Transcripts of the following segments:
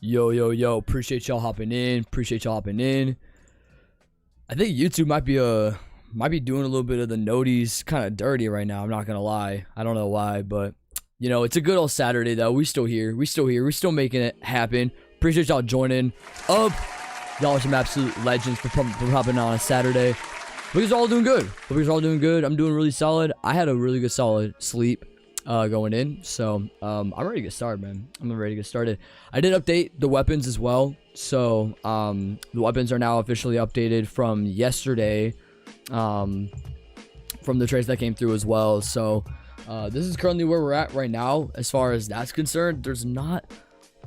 Yo, appreciate y'all hopping in. I think YouTube might be doing a little bit of the noties kind of dirty right now. I'm not gonna lie. I don't know why, but you know, it's a good old Saturday though. We still here. We're still making it happen. Appreciate y'all joining up. Y'all are some absolute legends for hopping on a Saturday. Hope you guys are all doing good. I'm doing really solid. I had a really good solid sleep going in, so I'm ready to get started, man. I'm ready to get started. I did update the weapons as well, so the weapons are now officially updated from yesterday, from the trades that came through as well. So this is currently where we're at right now as far as that's concerned. There's not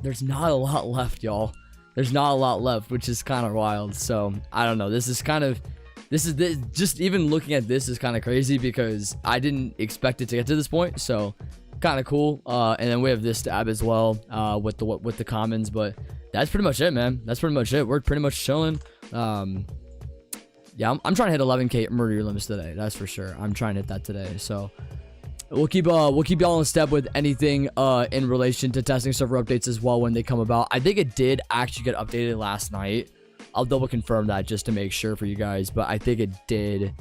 a lot left, y'all. There's not a lot left, which is kind of wild. So I don't know. This is just even looking at this is kind of crazy because I didn't expect it to get to this point. So kind of cool. And then we have this tab as well with the commons, but that's pretty much it, man. That's pretty much it. We're pretty much chilling. Yeah, I'm trying to hit 11K murder limits today. That's for sure. I'm trying to hit that today. So we'll keep y'all in step with anything in relation to testing server updates as well when they come about. I think it did actually get updated last night. I'll double confirm that just to make sure for you guys, but I think it did.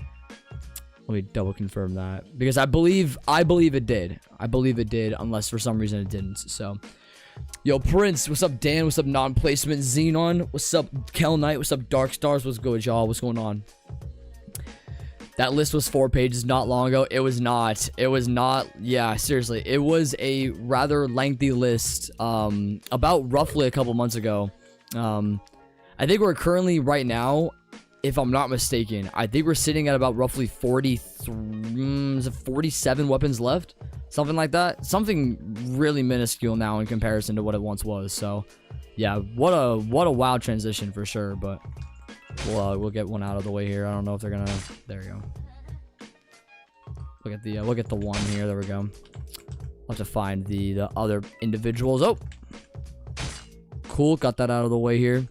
Let me double confirm that because I believe it did. I believe it did, unless for some reason it didn't. So, yo, Prince, what's up, Dan? What's up, non-placement Xenon? What's up, Kel Knight? What's up, Dark Stars? What's good, y'all? What's going on? That list was 4 pages not long ago. It was not. Yeah, seriously, it was a rather lengthy list. About roughly a couple months ago. I think we're currently right now, if I'm not mistaken, I think we're sitting at about roughly 47 weapons left, something like that. Something really minuscule now in comparison to what it once was. So, yeah, what a wild transition for sure. But we'll get one out of the way here. I don't know if they're gonna. There we go. Look at the one here. There we go. I'll have to find the other individuals. Oh, cool. Got that out of the way here.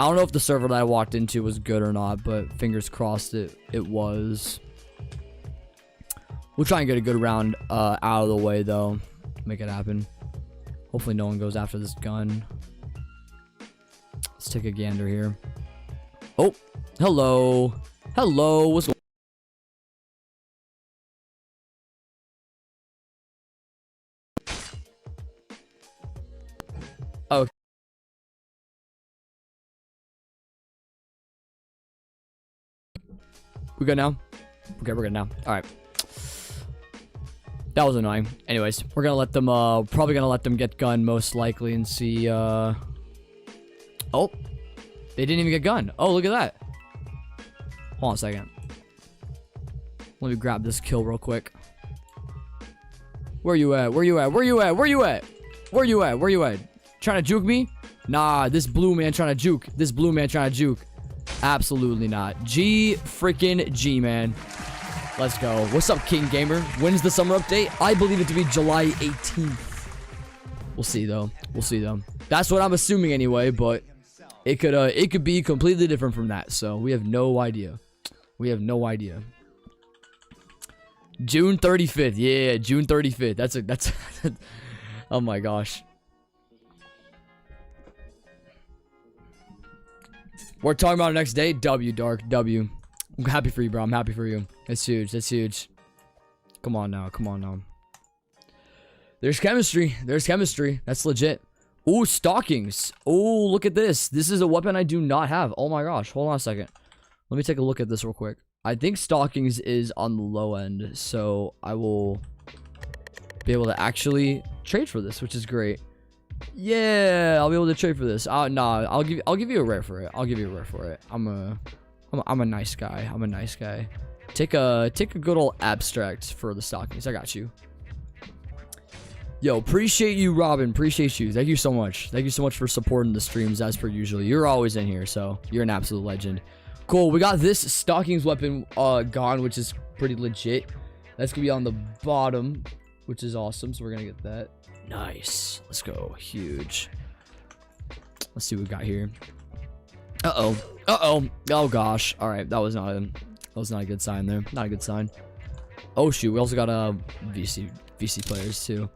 I don't know if the server that I walked into was good or not, but fingers crossed it was. We'll try and get a good round out of the way, though. Make it happen. Hopefully no one goes after this gun. Let's take a gander here. Oh, hello. What's going on? Oh. We good now? Okay, we're good now. All right. That was annoying. Anyways, we're gonna let them, probably gonna let them get gun most likely and see, oh, they didn't even get gun. Oh, look at that. Hold on a second. Let me grab this kill real quick. Where you at? Trying to juke me? Nah, this blue man trying to juke. Absolutely not. G, man. Let's go. What's up, King Gamer? When's the summer update? I believe it to be July 18th. We'll see though. That's what I'm assuming anyway, but it could be completely different from that. So we have no idea. June 35th. Yeah, June 35th. That's oh my gosh. We're talking about next day. W, Dark. W. I'm happy for you, bro. I'm happy for you. That's huge. Come on now. There's chemistry. That's legit. Ooh, stockings. Oh, look at this. This is a weapon I do not have. Oh my gosh. Hold on a second. Let me take a look at this real quick. I think stockings is on the low end, so I will be able to actually trade for this, which is great. Yeah, I'll be able to trade for this. Nah, I'll give you a rare for it. I'm a nice guy. Take a good old abstract for the stockings. I got you. Yo, appreciate you, Robin. Appreciate you. Thank you so much. For supporting the streams as per usual. You're always in here, so you're an absolute legend. Cool. We got this stockings weapon gone, which is pretty legit. That's gonna be on the bottom, which is awesome. So we're gonna get that. Nice. Let's go. Huge. Let's see what we got here. Oh gosh. All right, that was not a good sign there. Not a good sign. Oh shoot, we also got VC players too.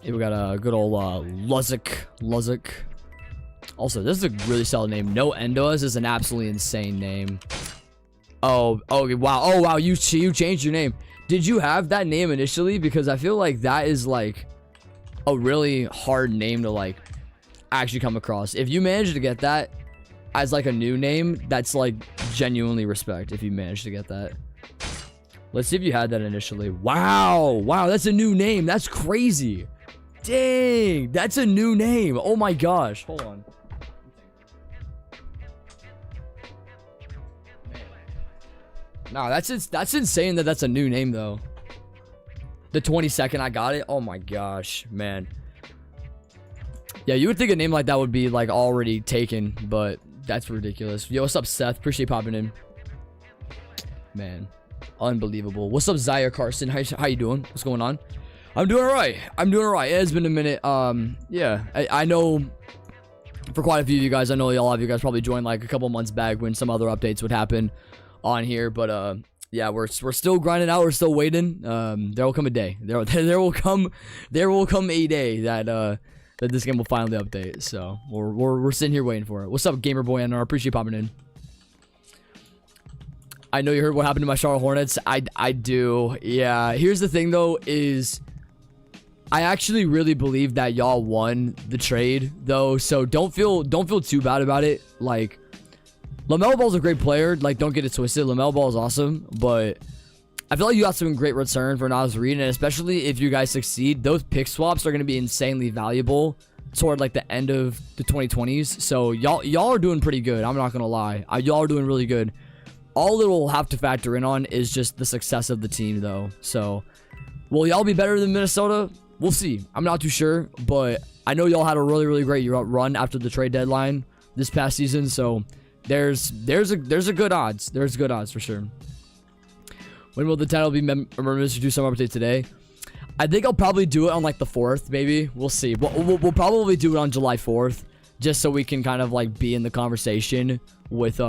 Here we got a good old Luzik. Also, this is a really solid name. No Endos is an absolutely insane name. Oh, wow. Oh, wow. You changed your name. Did you have that name initially? Because I feel like that is like a really hard name to like actually come across. If you manage to get that as like a new name, that's like genuinely respect if you manage to get that. Let's see if you had that initially. Wow, that's a new name. That's crazy. Dang, that's a new name. Oh my gosh. Hold on. Nah, that's insane that that's a new name though. The 22nd I got it. Oh my gosh, man. Yeah, you would think a name like that would be like already taken, but that's ridiculous. Yo, what's up, Seth? Appreciate popping in. Man, unbelievable. What's up, Zaire Carson? How you doing? What's going on? I'm doing alright. It has been a minute. Yeah, I know for quite a few of you guys, I know a lot of you guys probably joined like a couple months back when some other updates would happen on here, but yeah, we're still grinding out. We're still waiting. There will come a day. There will come a day that this game will finally update. So we're sitting here waiting for it. What's up, Gamer Boy? I appreciate popping in. I know you heard what happened to my Charlotte Hornets. I do. Yeah. Here's the thing though, is I actually really believe that y'all won the trade though. So don't feel too bad about it. Like, LaMelo Ball's a great player. Like, don't get it twisted. LaMelo Ball is awesome, but I feel like you got some great return for Naz Reid, and especially if you guys succeed, those pick swaps are going to be insanely valuable toward like the end of the 2020s. So y'all are doing pretty good. I'm not going to lie. Y'all are doing really good. All it'll have to factor in on is just the success of the team though. So will y'all be better than Minnesota? We'll see. I'm not too sure, but I know y'all had a really great run after the trade deadline this past season. So there's a good odds. There's good odds for sure. When will the title be remembered to do some update today? I think I'll probably do it on like the 4th, maybe. We'll see. We'll probably do it on July 4th, just so we can kind of like be in the conversation with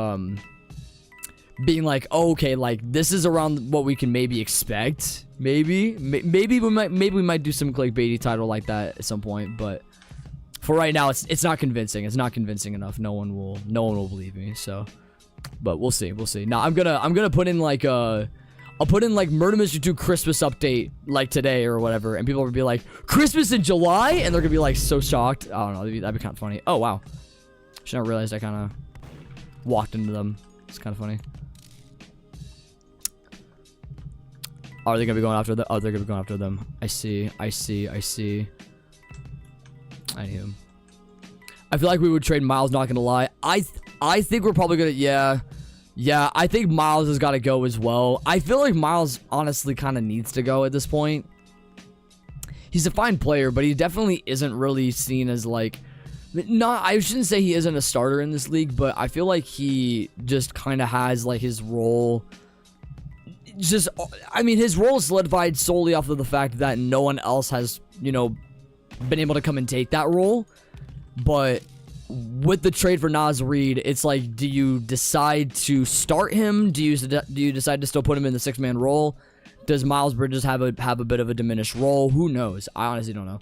being like, oh, okay, like this is around what we can maybe expect. Maybe we might do some clickbaity title like that at some point, but for right now, it's not convincing. It's not convincing enough. No one will believe me. So, but we'll see. Now I'm gonna put in like I'll put in like Murder Mystery 2 Christmas update like today or whatever, and people will be like, Christmas in July, and they're gonna be like so shocked. I don't know. That'd be kind of funny. Oh wow, should not realize I kind of walked into them. It's kind of funny. Are they gonna be going after the? Oh, they're gonna be going after them. I see. Anywho, I feel like we would trade Miles, not gonna lie. I think we're probably gonna, yeah, I think Miles has got to go as well. I feel like Miles honestly kind of needs to go at this point. He's a fine player, but he definitely isn't really seen as like, I shouldn't say he isn't a starter in this league, but I feel like he just kind of has like his role. I mean, his role is solidified solely off of the fact that no one else has, you know, been able to come and take that role. But with the trade for Naz Reid, it's like, do you decide to start him? Do you decide to still put him in the 6-man role? Does Miles Bridges have a bit of a diminished role? Who knows? I honestly don't know.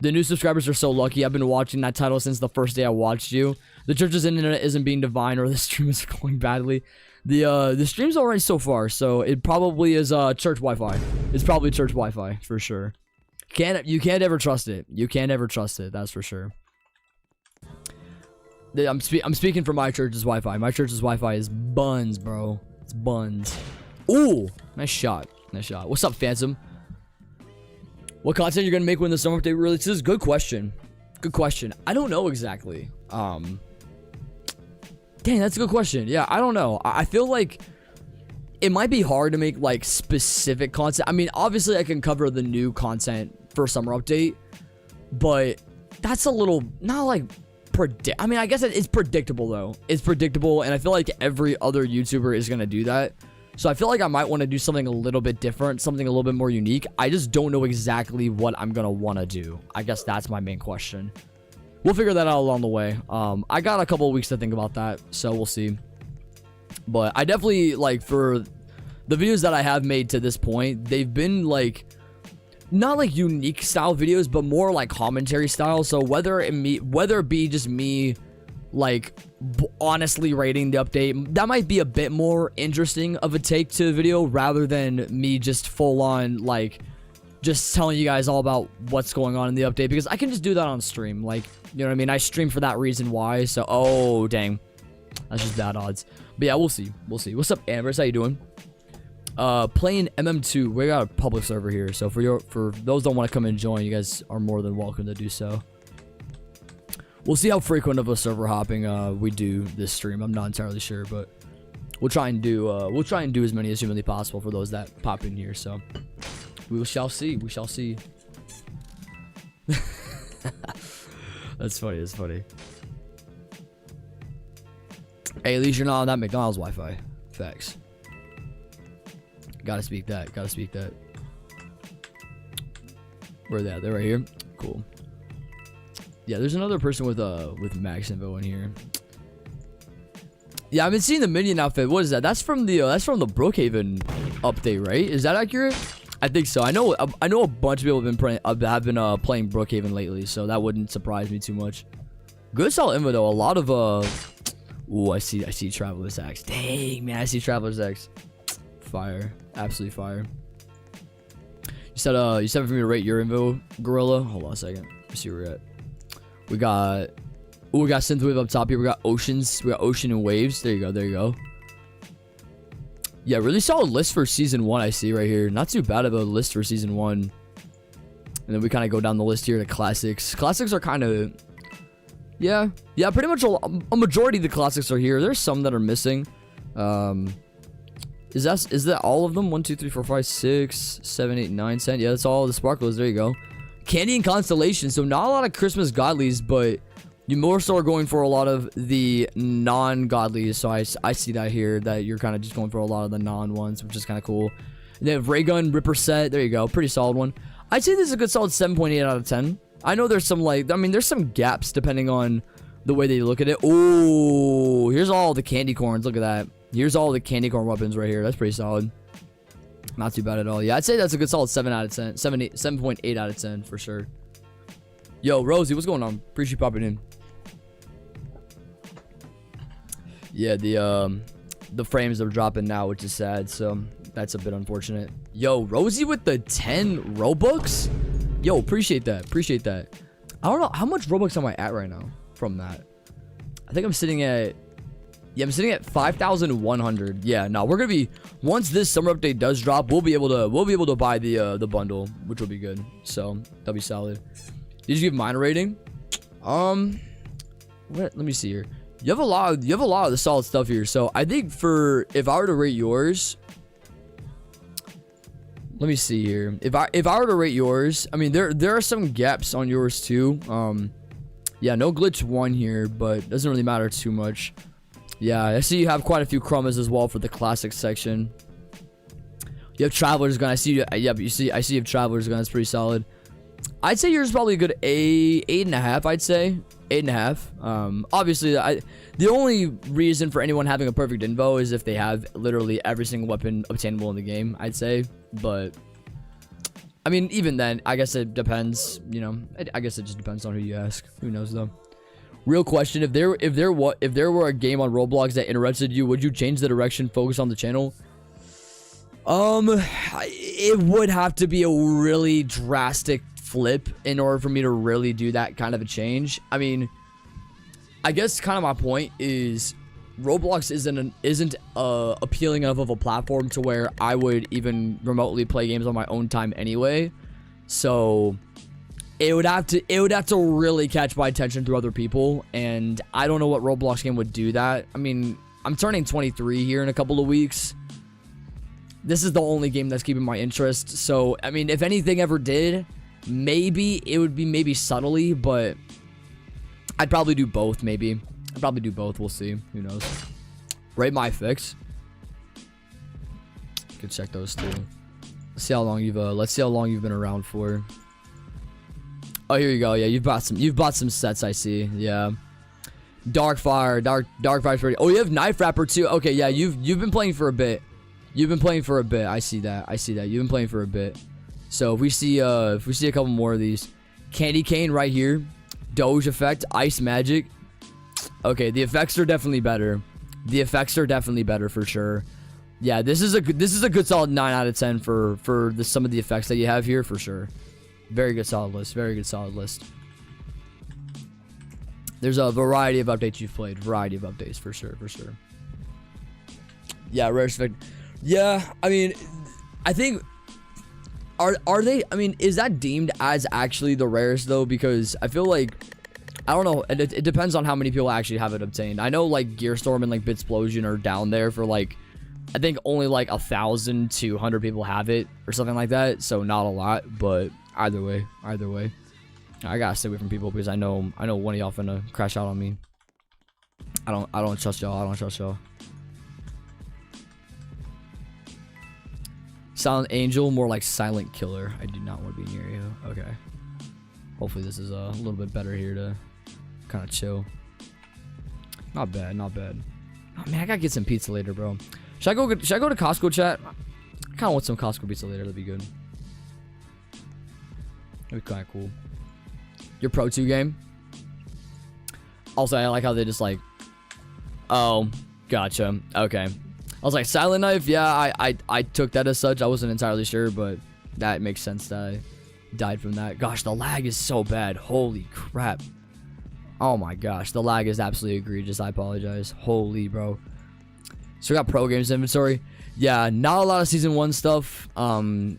The new subscribers are so lucky. I've been watching that title since the first day I watched you. The church's internet isn't being divine, or the stream is going badly. The stream's alright so far, so it probably is church Wi-Fi. It's probably church Wi-Fi for sure. You can't ever trust it. You can't ever trust it. That's for sure. I'm speaking for my church's Wi-Fi. My church's Wi-Fi is buns, bro. It's buns. Ooh, nice shot. What's up, Phantom? What content you're gonna make when the summer update releases? Good question. I don't know exactly. Dang, that's a good question. Yeah, I don't know. I feel like it might be hard to make like specific content. I mean, obviously I can cover the new content for summer update, but that's a little not like I mean, I guess it's predictable though. It's predictable, and I feel like every other YouTuber is gonna do that. So I feel like I might want to do something a little bit different, something a little bit more unique. I just don't know exactly what I'm gonna want to do. I guess that's my main question. We'll figure that out along the way. I got a couple of weeks to think about that, so we'll see. But I definitely, like, for the videos that I have made to this point, they've been like not like unique style videos, but more like commentary style. So whether it be just me like honestly rating the update, that might be a bit more interesting of a take to the video rather than me just full on like just telling you guys all about what's going on in the update, because I can just do that on stream. Like, you know what I mean? I stream for that reason why. So, oh dang, that's just bad odds. But yeah, we'll see. What's up, Amber's? How you doing? Playing MM2. We got a public server here, so for those that want to come and join, you guys are more than welcome to do so. We'll see how frequent of a server hopping we do this stream. I'm not entirely sure, but we'll try and do as many as humanly possible for those that pop in here. So we shall see. We shall see. That's funny. That's funny. Hey, at least you're not on that McDonald's Wi-Fi. Facts. Gotta speak that. Gotta speak that. Where are they at? They're right here. Cool. Yeah, there's another person with max info in here. Yeah, I've been seeing the minion outfit. What is that? That's from the Brookhaven update, right? Is that accurate? I think so. I know a bunch of people have been playing Brookhaven lately, so that wouldn't surprise me too much. Good solid info though. A lot of ooh, I see Traveler's Axe. Dang, man, I see Traveler's Axe. Fire. Absolutely fire. You said for me to rate your info, Gorilla. Hold on a second. Let's see where we're at. We got Synthwave up top here. We got Oceans. We got Ocean and Waves. There you go. There you go. Yeah, really solid list for season 1. I see right here. Not too bad of a list for season 1. And then we kind of go down the list here to classics. Classics are kind of, yeah, pretty much a majority of the classics are here. There's some that are missing. Is that all of them? 1, 2, 3, 4, 5, 6, 7, 8, 9, 10. Yeah, that's all the sparklers. There you go. Candy and Constellation. So not a lot of Christmas godlies, but you more so are going for a lot of the non-godlies. So I see that here, that you're kind of just going for a lot of the non-ones, which is kind of cool. And they have Ray Gun, Ripper Set. There you go. Pretty solid one. I'd say this is a good solid 7.8 out of 10. I know there's some there's some gaps depending on the way they look at it. Oh, here's all the candy corns. Look at that. Here's all the candy corn weapons right here. That's pretty solid. Not too bad at all. Yeah, I'd say that's a good solid 7 out of 10. 7.8 out of 10 for sure. Yo, Rosie, what's going on? Appreciate you popping in. Yeah, the frames are dropping now, which is sad. So that's a bit unfortunate. Yo, Rosie with the 10 Robux. Yo, appreciate that. Appreciate that. I don't know how much Robux am I at right now from that. I think I'm sitting at. Yeah, I'm sitting at 5,100. Yeah, no, we're gonna be, once this summer update does drop, we'll be able to buy the bundle, which will be good. So that'll be solid. Did you give mine a rating? Let me see here. You have a lot of the solid stuff here. So I think if I were to rate yours, let me see here. If I were to rate yours, I mean there are some gaps on yours too. Yeah, no glitch 1 here, but doesn't really matter too much. Yeah, I see you have quite a few chromas as well for the classic section. You have Traveler's Gun. I see you. Yeah, but I see you have Traveler's Gun. That's pretty solid. I'd say yours is probably a good 8.5. I'd say 8.5. Obviously, the only reason for anyone having a perfect info is if they have literally every single weapon obtainable in the game. I'd say, but I mean, even then, I guess it depends. You know, I guess it just depends on who you ask. Who knows though. Real question: if there were a game on Roblox that interested you, would you change the direction, focus on the channel? It would have to be a really drastic flip in order for me to really do that kind of a change. I mean, I guess kind of my point is Roblox isn't appealing enough of a platform to where I would even remotely play games on my own time anyway. So it would have to really catch my attention through other people, and I don't know what Roblox game would do that. I mean, I'm turning 23 here in a couple of weeks. This is the only game that's keeping my interest. So, I mean, if anything ever did, maybe it would be maybe subtly, but I'd probably do both, maybe. I'd probably do both. We'll see. Who knows? Rate my fix. Could check those too. Let's see how long you've been around for. Oh, here you go. Yeah, you've bought some sets, I see. Yeah. Darkfire, Darkfire's pretty. Oh, you have Knife Rapper too. Okay, yeah, you've been playing for a bit. I see that. You've been playing for a bit. So if we see a couple more of these, candy cane right here, Doge effect, ice magic. Okay, the effects are definitely better. The effects are definitely better for sure. Yeah, this is a good solid 9 out of 10 for some of the effects that you have here for sure. Very good solid list. Very good solid list. There's a variety of updates you've played. Variety of updates for sure. For sure. Yeah, rarest effect. Yeah, I mean, I think are they? I mean, is that deemed as actually the rarest though? Because I feel like, I don't know. It depends on how many people actually have it obtained. I know like Gearstorm and like Bitsplosion are down there for like, I think only like 1,000 to 100 people have it or something like that. So not a lot, but either way, I gotta stay away from people because I know one of y'all finna crash out on me. I don't trust y'all. I don't trust y'all. Silent Angel, more like Silent Killer. I do not want to be near you. Okay. Hopefully this is a little bit better here to kind of chill. Not bad, not bad. Oh man, I gotta get some pizza later, bro. Should I go to Costco, chat? I kind of want some Costco pizza later. That'd be good. That'd be kind of cool. Your Pro 2 game. Also, I like how they just like. Oh, gotcha. Okay. I was like, Silent Knife. Yeah, I took that as such. I wasn't entirely sure, but that makes sense that I died from that. Gosh, the lag is so bad. Holy crap. Oh my gosh, the lag is absolutely egregious. I apologize. Holy bro. So we got pro games inventory. Yeah, not a lot of season 1 stuff. One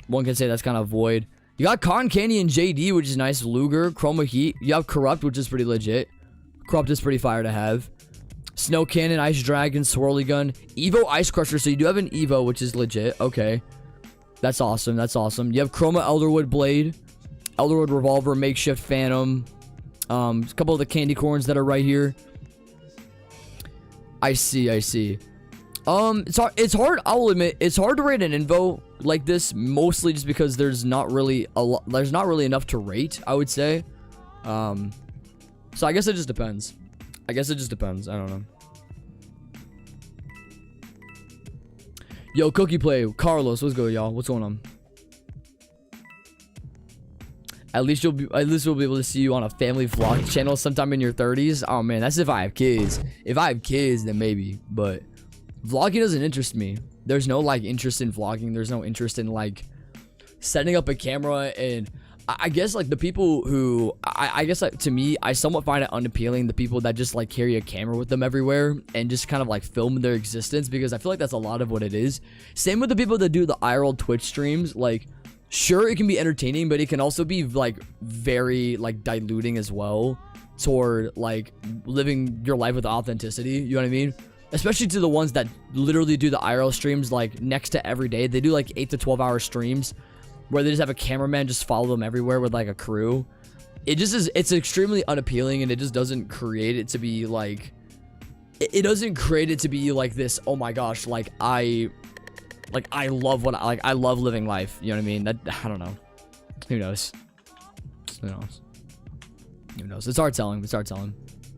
can say that's kind of void. You got Cotton Candy and JD, which is nice. Luger, Chroma Heat. You have Corrupt, which is pretty legit. Corrupt is pretty fire to have. Snow Cannon, Ice Dragon, Swirly Gun, Evo Ice Crusher. So you do have an Evo, which is legit. Okay, that's awesome. That's awesome. You have Chroma Elderwood Blade, Elderwood Revolver, Makeshift Phantom. A couple of the candy corns that are right here. I see. It's hard. I will admit, it's hard to rate an info like this, mostly just because there's not really enough to rate, I would say. So I guess it just depends. I don't know. Yo, Cookie Play, Carlos, what's good, y'all? What's going on? At least we'll be able to see you on a family vlog channel sometime in your 30s. Oh man, that's if I have kids. If I have kids, then maybe. But vlogging doesn't interest me. There's no like interest in vlogging. There's no interest in like setting up a camera. And I guess like the people who I guess like, to me, I somewhat find it unappealing. The people that just like carry a camera with them everywhere and just kind of like film their existence, because I feel like that's a lot of what it is. Same with the people that do the IRL Twitch streams. Like, sure, it can be entertaining, but it can also be like very like diluting as well toward like living your life with authenticity. You know what I mean? Especially to the ones that literally do the IRL streams like next to every day. They do like 8 to 12 hour streams where they just have a cameraman just follow them everywhere with like a crew. It just is, it's extremely unappealing, and it just doesn't create it to be like, it doesn't create it to be like this, oh my gosh, like I love what I love living life. You know what I mean? That, I don't know. Who knows? Who knows? Who knows? It's hard telling.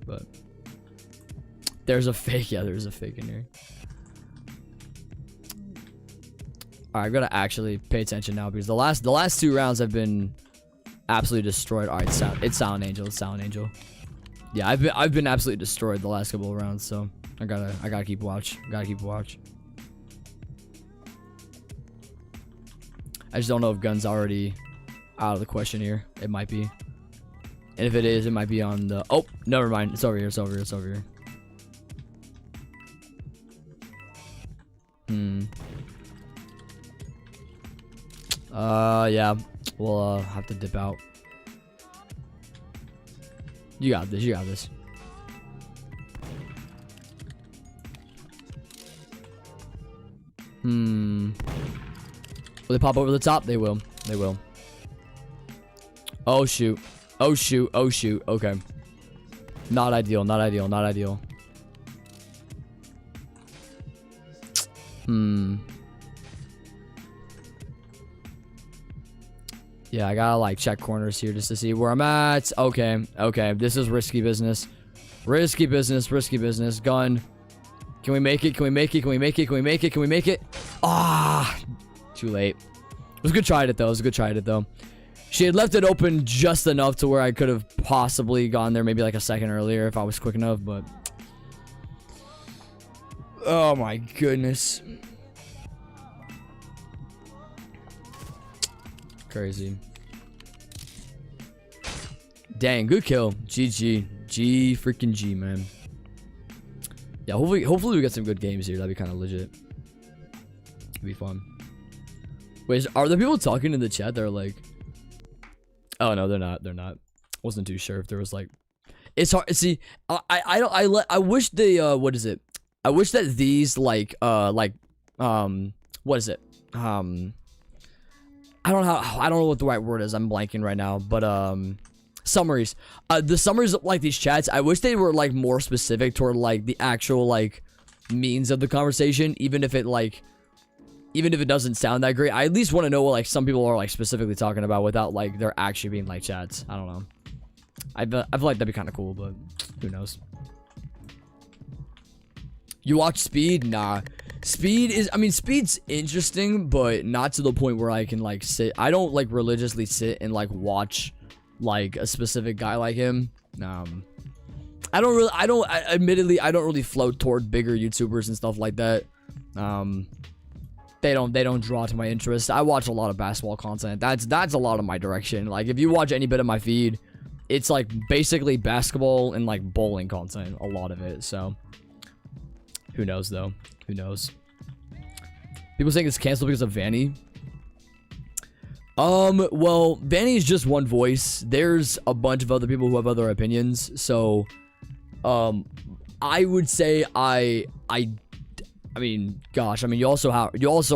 But there's a fake. Yeah, there's a fake in here. All right, I've got to actually pay attention now, because the last 2 rounds have been absolutely destroyed. All right, it's Silent Angel. It's Silent Angel. Yeah, I've been absolutely destroyed the last couple of rounds, so I gotta keep watch. I just don't know if gun's already out of the question here. It might be. And if it is, it might be on the... Oh, never mind. It's over here. It's over here. Yeah. We'll have to dip out. You got this. Will they pop over the top? They will. Oh shoot. Okay. Not ideal. Yeah, I gotta like check corners here just to see where I'm at. Okay. This is risky business. Gun. Can we make it? Ah, too late. was a good try at it though. It was a good try at it though. She had left it open just enough to where I could have possibly gone there maybe like a second earlier if I was quick enough, but oh my goodness. Crazy. Dang, good kill. GG. G freaking G, man. Yeah, hopefully we get some good games here. That'd be kind of legit. It'd be fun. Wait, are there people talking in the chat that are like, oh no, they're not. They're not. Wasn't too sure if there was like, it's hard. See, I wish they what is it? I wish that these what is it? I don't know what the right word is. I'm blanking right now, but summaries. The summaries of like these chats, I wish they were like more specific toward like the actual like means of the conversation, even if it doesn't sound that great. I at least want to know what like some people are like specifically talking about without like there actually being like chats. I don't know. I feel like that'd be kind of cool, but who knows? You watch Speed? Nah. Speed's interesting, but not to the point where I can like sit. I don't like religiously sit and like watch like a specific guy like him. Admittedly, I don't really float toward bigger YouTubers and stuff like that. They don't draw to my interest. I watch a lot of basketball content. That's a lot of my direction. Like if you watch any bit of my feed, it's like basically basketball and like bowling content, a lot of it. So who knows though? Who knows? People saying it's canceled because of Vanny. Well, Vanny is just one voice. There's a bunch of other people who have other opinions. So, I would say I mean, gosh, I mean, you also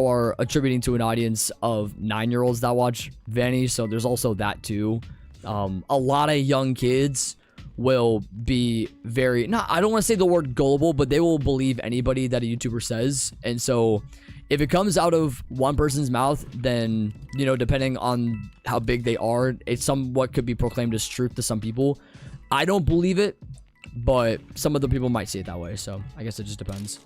are attributing to an audience of 9-year-olds that watch Vanny. So there's also that too. A lot of young kids will be very, I don't want to say the word gullible, but they will believe anybody that a YouTuber says. And so if it comes out of one person's mouth, then, you know, depending on how big they are, it somewhat could be proclaimed as truth to some people. I don't believe it, but some other people might see it that way. So I guess it just depends.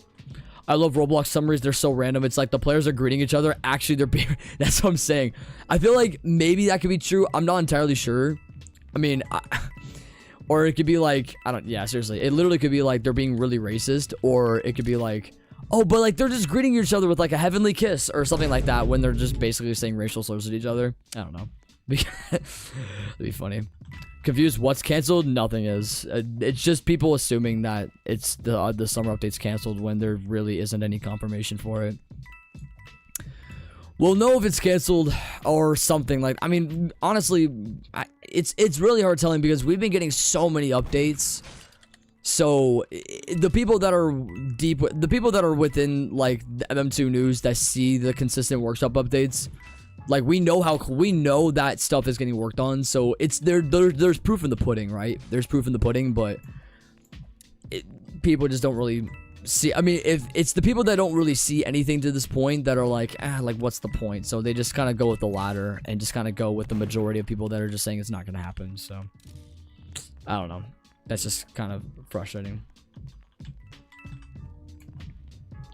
I love Roblox summaries. They're so random. It's like the players are greeting each other. Actually, they're being, that's what I'm saying. I feel like maybe that could be true. I'm not entirely sure. I mean, or it could be like, yeah, seriously. It literally could be like they're being really racist, or it could be like, oh, but like they're just greeting each other with like a heavenly kiss or something like that when they're just basically saying racial slurs at each other. I don't know. It'd be funny. Confused what's canceled? Nothing is. It's just people assuming that it's the summer update's canceled when there really isn't any confirmation for it. We'll know if it's canceled or something like. I mean, honestly, it's really hard telling because we've been getting so many updates. So the people that are the people that are within like the MM2 news that see the consistent workshop updates, like we know that stuff is getting worked on. So it's there's proof in the pudding, right? There's proof in the pudding, but people just don't really see. I mean, if it's the people that don't really see anything to this point that are like, like what's the point? So they just kind of go with the latter and just kind of go with the majority of people that are just saying it's not going to happen. So I don't know. That's just kind of frustrating.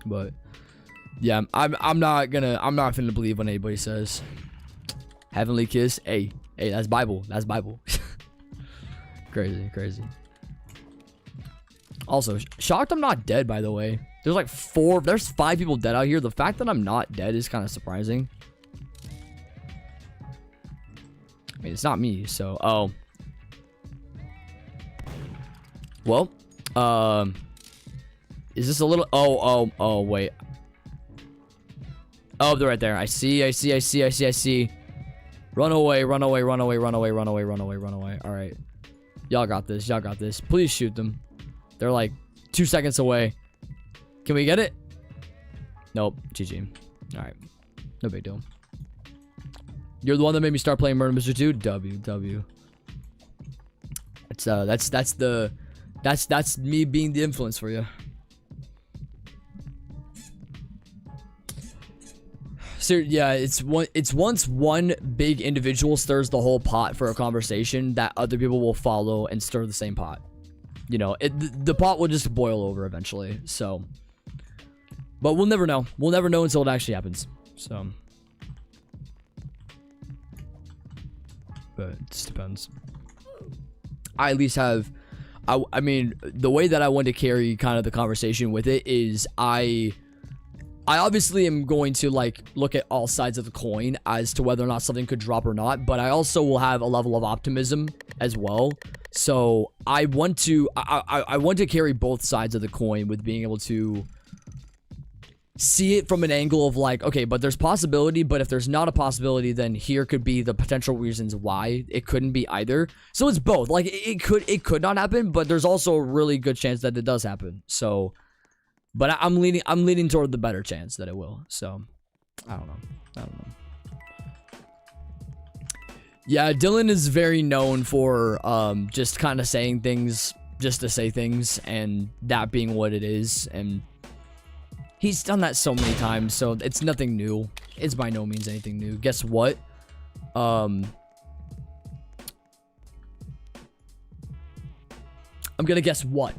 But yeah, I'm not gonna believe when anybody says heavenly kiss. Hey, that's Bible. That's Bible. Crazy. Also, shocked I'm not dead, by the way. There's 5 people dead out here. The fact that I'm not dead is kind of surprising. I mean, it's not me, so oh. Well, is this a little, oh, wait. Oh, they're right there. I see. Run away. All right. Y'all got this. Please shoot them. They're like 2 seconds away. Can we get it? Nope. GG. All right. No big deal. You're the one that made me start playing Murder Mystery 2. W. That's me being the influence for you. So yeah, it's once one big individual stirs the whole pot for a conversation that other people will follow and stir the same pot. You know, the pot will just boil over eventually. So, but we'll never know. We'll never know until it actually happens. So, but it just depends. I at least have, I mean, the way that I want to carry kind of the conversation with it is I obviously am going to like look at all sides of the coin as to whether or not something could drop or not, but I also will have a level of optimism as well. So I want to carry both sides of the coin with being able to see it from an angle of like, okay, but there's possibility, but if there's not a possibility, then here could be the potential reasons why it couldn't be either. So it's both. Like it could not happen, but there's also a really good chance that it does happen. So, but I'm leaning toward the better chance that it will. So I don't know. Yeah, Dylan is very known for just kind of saying things just to say things, and that being what it is. And he's done that so many times, so it's nothing new. It's by no means anything new. Guess what? I'm gonna guess what?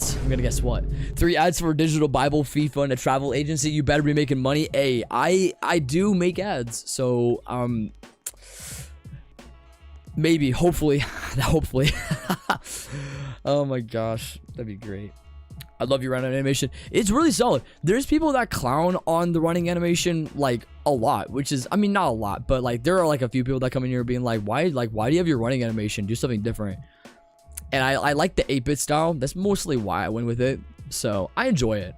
3 ads for a digital Bible, FIFA, and a travel agency. You better be making money. Hey, I do make ads, so maybe, hopefully. Oh my gosh, that'd be great. I love your running animation. It's really solid. There's people that clown on the running animation like a lot, which is, I mean, not a lot, but like there are like a few people that come in here being like, why do you have your running animation? Do something different. And I like the 8-bit style. That's mostly why I went with it. So I enjoy it.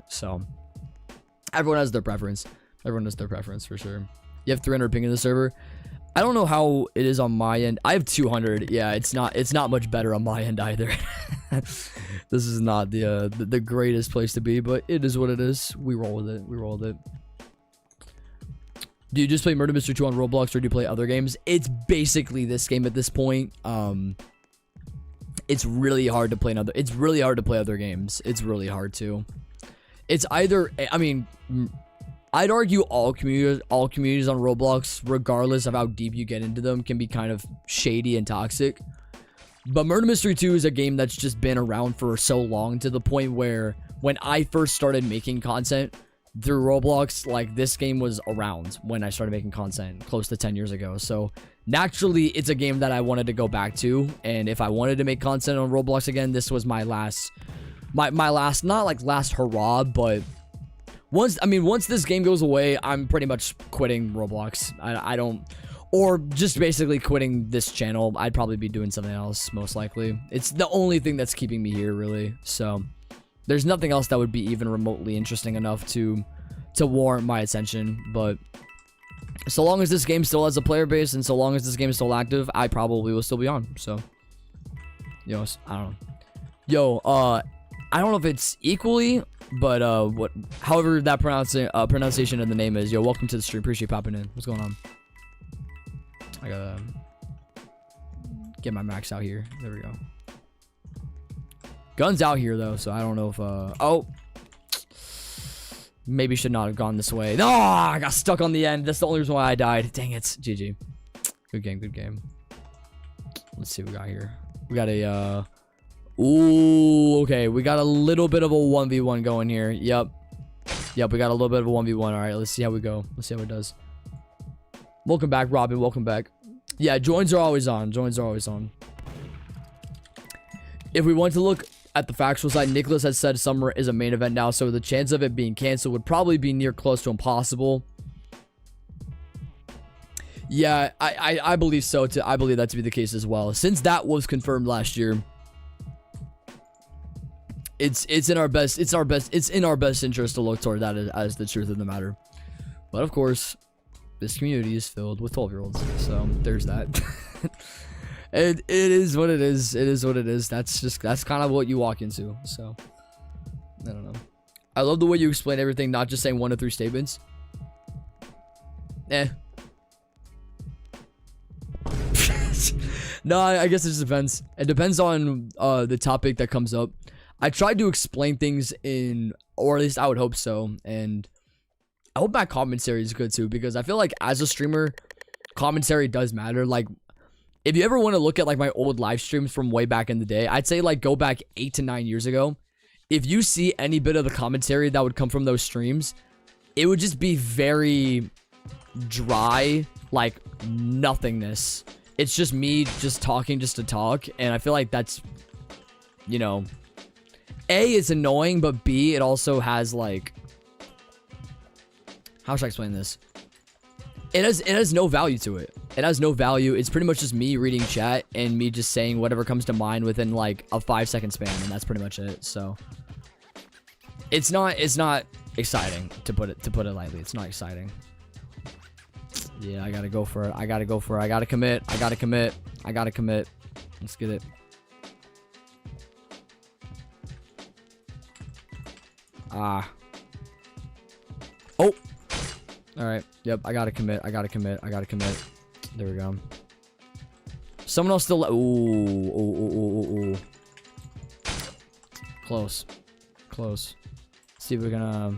So everyone has their preference. For sure. You have 300 ping in the server. I don't know how it is on my end. I have 200. Yeah, it's not much better on my end either. This is not the greatest place to be, but it is what it is. We roll with it. Do you just play Murder Mystery 2 on Roblox, or do you play other games? It's basically this game at this point. It's really hard to play other games. It's really hard to. It's either, I mean, I'd argue all communities on Roblox, regardless of how deep you get into them, can be kind of shady and toxic. But Murder Mystery 2 is a game that's just been around for so long, to the point where when I first started making content through Roblox, like, this game was around when I started making content close to 10 years ago. So naturally, it's a game that I wanted to go back to. And if I wanted to make content on Roblox again, this was my last, not like last hurrah, but once this game goes away, I'm pretty much quitting Roblox. I don't, or just basically quitting this channel. I'd probably be doing something else, most likely. It's the only thing that's keeping me here, really. So there's nothing else that would be even remotely interesting enough to warrant my attention. But so long as this game still has a player base, and so long as this game is still active, I probably will still be on. So, yo, I don't know. Yo, I don't know if it's equally, but however that pronunciation of the name is. Yo, welcome to the stream. Appreciate you popping in. What's going on? I gotta get my max out here. There we go. Gun's out here though, so I don't know if oh, maybe should not have gone this way. No, I got stuck on the end. That's the only reason why I died. Dang it. GG. Good game. Let's see what we got here. We got a ooh, okay, we got a little bit of a 1v1 going here. Yep, we got a little bit of a 1v1. All right, let's see how we go. Let's see how it does. Welcome back, Robin. Welcome back. Yeah, joins are always on. If we want to look at the factual side, Nicholas has said summer is a main event now, so the chance of it being canceled would probably be near close to impossible. Yeah, I believe so too. I believe that to be the case as well, since that was confirmed last year. It's in our best interest to look toward that as the truth of the matter. But of course, this community is filled with 12-year-olds, so there's that. It is what it is. That's kind of what you walk into. So I don't know. I love the way you explain everything, not just saying 1 to 3 statements. No, I guess it just depends. It depends on the topic that comes up. I tried to explain things or at least I would hope so, and I hope my commentary is good too, because I feel like as a streamer, commentary does matter. Like, if you ever want to look at like my old live streams from way back in the day, I'd say like go back 8 to 9 years ago. If you see any bit of the commentary that would come from those streams, it would just be very dry, like nothingness. it's just me just talking just to talk, and I feel like that's, you know, A, it's annoying, but B, it also has like, how should I explain this? It has no value to it. It has no value. It's pretty much just me reading chat and me just saying whatever comes to mind within like a 5-second span, and that's pretty much it. So it's not exciting, to put it lightly. It's not exciting. Yeah, I gotta go for it. I gotta commit. I gotta commit. Let's get it. Ah. Oh. All right. Yep. I gotta commit. There we go. Someone else still. Ooh. Close. See if we're gonna.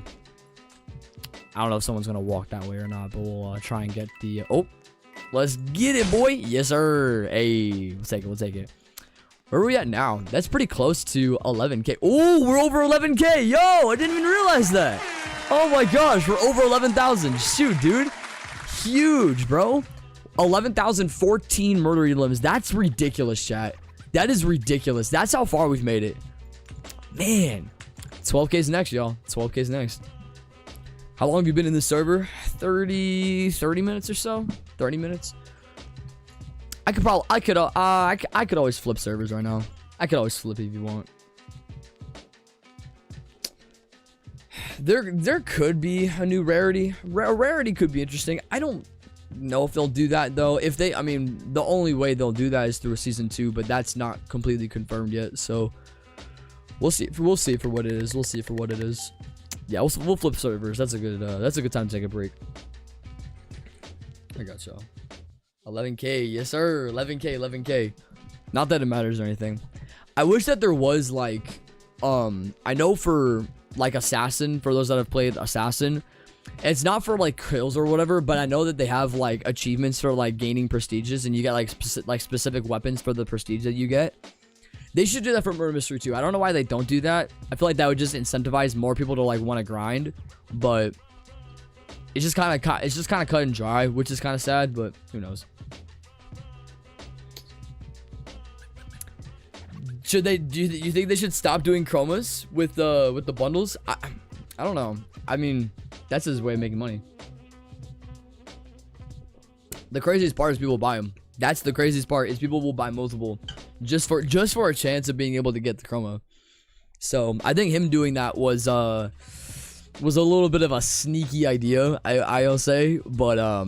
I don't know if someone's gonna walk that way or not, but we'll try and get the. Oh, let's get it, boy. Yes, sir. Hey, we'll take it. Where are we at now? That's pretty close to 11K. Oh, we're over 11K. Yo, I didn't even realize that. Oh my gosh, we're over 11,000. Shoot, dude. Huge, bro. 11,014 murder limbs. That's ridiculous, chat. That is ridiculous. That's how far we've made it. Man. 12K's next, y'all. 12K's next. How long have you been in this server? 30 minutes or so? 30 minutes? I could always flip servers right now. I could always flip it if you want. There could be a new rarity. Rarity could be interesting. I don't know if they'll do that though. If they, I mean, the only way they'll do that is through a season 2, but that's not completely confirmed yet. So we'll see. We'll see for what it is. We'll see for what it is. Yeah, we'll flip servers. That's a good time to take a break. I got y'all. 11K, yes sir. 11K. Not that it matters or anything. I wish that there was like, I know for like Assassin, for those that have played Assassin, it's not for like kills or whatever, but I know that they have like achievements for like gaining prestiges, and you get like specific weapons for the prestige that you get. They should do that for Murder Mystery 2. I don't know why they don't do that. I feel like that would just incentivize more people to like want to grind, but it's just kind of cut and dry, which is kind of sad, but who knows. Should they? Do you think they should stop doing chromas with the bundles? I don't know. I mean, that's his way of making money. The craziest part is people buy them. That's the craziest part, is people will buy multiple just for a chance of being able to get the chroma. So I think him doing that was a little bit of a sneaky idea, I'll say, but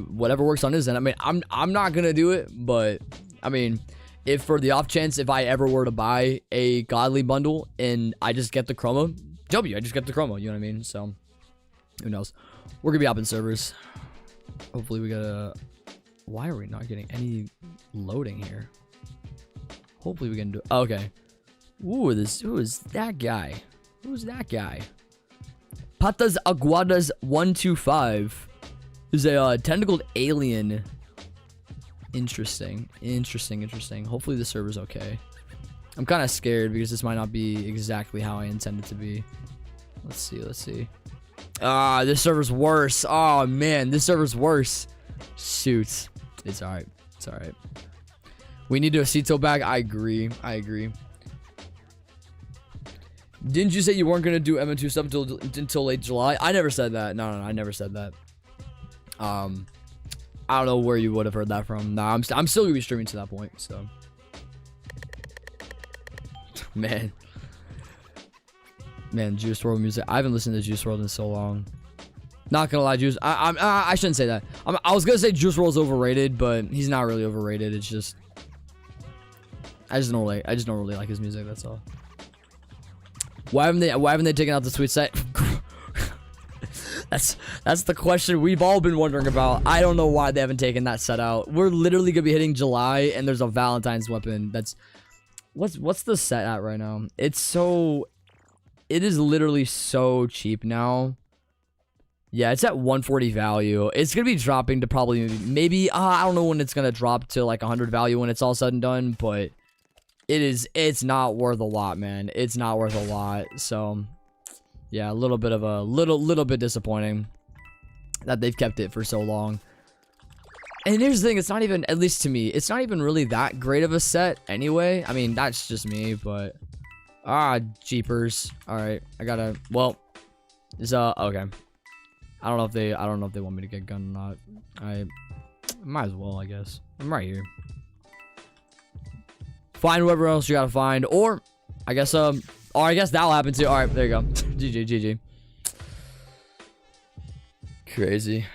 whatever works on his end. I mean, I'm not gonna do it, but I mean, if for the off chance, if I ever were to buy a godly bundle and I just get the chroma, I just get the chroma, you know what I mean? So who knows? We're gonna be hopping servers. Hopefully we got a. Why are we not getting any loading here? Hopefully we can do. Oh, okay. Ooh, who is that guy? Who's that guy? Patas Aguadas 125 is a tentacled alien. Interesting. Hopefully the server's okay. I'm kind of scared because this might not be exactly how I intend it to be. Let's see. Ah, this server's worse. Oh man, this server's worse. Shoot. It's alright. We need a Osito bag. I agree. Didn't you say you weren't gonna do MM2 stuff until late July? I never said that. No, I never said that. I don't know where you would have heard that from. Nah, I'm still gonna be streaming to that point. So, man, Juice WRLD music. I haven't listened to Juice WRLD in so long. Not gonna lie, Juice. I shouldn't say that. I was gonna say Juice WRLD's overrated, but he's not really overrated. It's just I just don't really like his music. That's all. Why haven't they taken out the sweet set? That's the question we've all been wondering about. I don't know why they haven't taken that set out. We're literally gonna be hitting July, and there's a Valentine's weapon. That's what's the set at right now? It is literally so cheap now. Yeah, it's at 140 value. It's gonna be dropping to probably maybe I don't know when it's gonna drop to like 100 value when it's all said and done, but it's not worth a lot, man. It's not worth a lot. So yeah, a little bit disappointing that they've kept it for so long. And here's the thing, it's not even, at least to me, it's not even really that great of a set anyway. I mean, that's just me, but jeepers. All right, I gotta, well, is okay. I don't know if they want me to get gun or not. I might as well, I guess. I'm right here. Find whoever else you gotta find, or I guess or I guess that'll happen too. All right, there you go. GG. Crazy.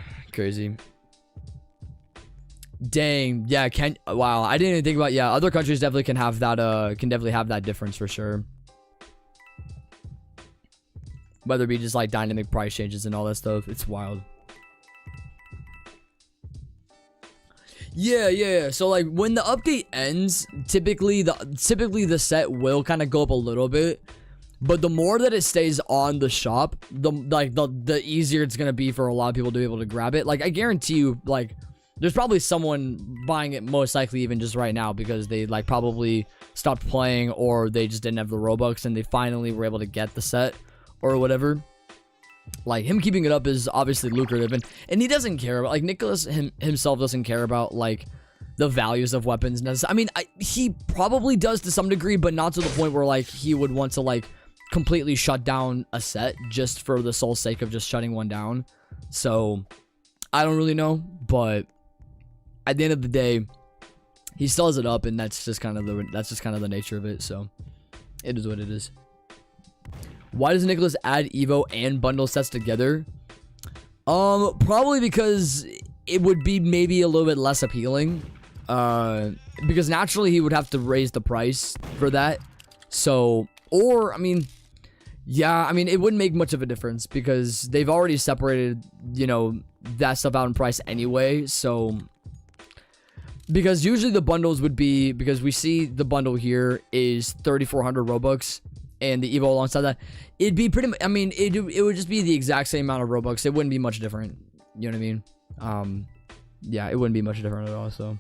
Dang, yeah, wow, I didn't even think about, yeah, other countries definitely can have that difference for sure. Whether it be just like dynamic price changes and all that stuff, it's wild. Yeah. So like when the update ends, typically the set will kind of go up a little bit, but the more that it stays on the shop, the easier it's gonna be for a lot of people to be able to grab it. Like I guarantee you, like there's probably someone buying it most likely even just right now because they like probably stopped playing or they just didn't have the Robux and they finally were able to get the set or whatever. Like him keeping it up is obviously lucrative, and he doesn't care about, like, Nicholas himself doesn't care about like the values of weapons necessarily. I mean, he probably does to some degree, but not to the point where like he would want to like completely shut down a set just for the sole sake of just shutting one down. So I don't really know, but at the end of the day, he still has it up, and that's just kind of the nature of it. So it is what it is. Why does Nicholas add Evo and bundle sets together? Probably because it would be maybe a little bit less appealing. Because naturally he would have to raise the price for that. So, or, I mean, yeah, I mean, it wouldn't make much of a difference because they've already separated, you know, that stuff out in price anyway. So, because usually the bundles would be, because we see the bundle here is 3,400 Robux. And the Evo alongside that, it'd be pretty much, I mean, it would just be the exact same amount of Robux. It wouldn't be much different. You know what I mean? Yeah, it wouldn't be much different at all. So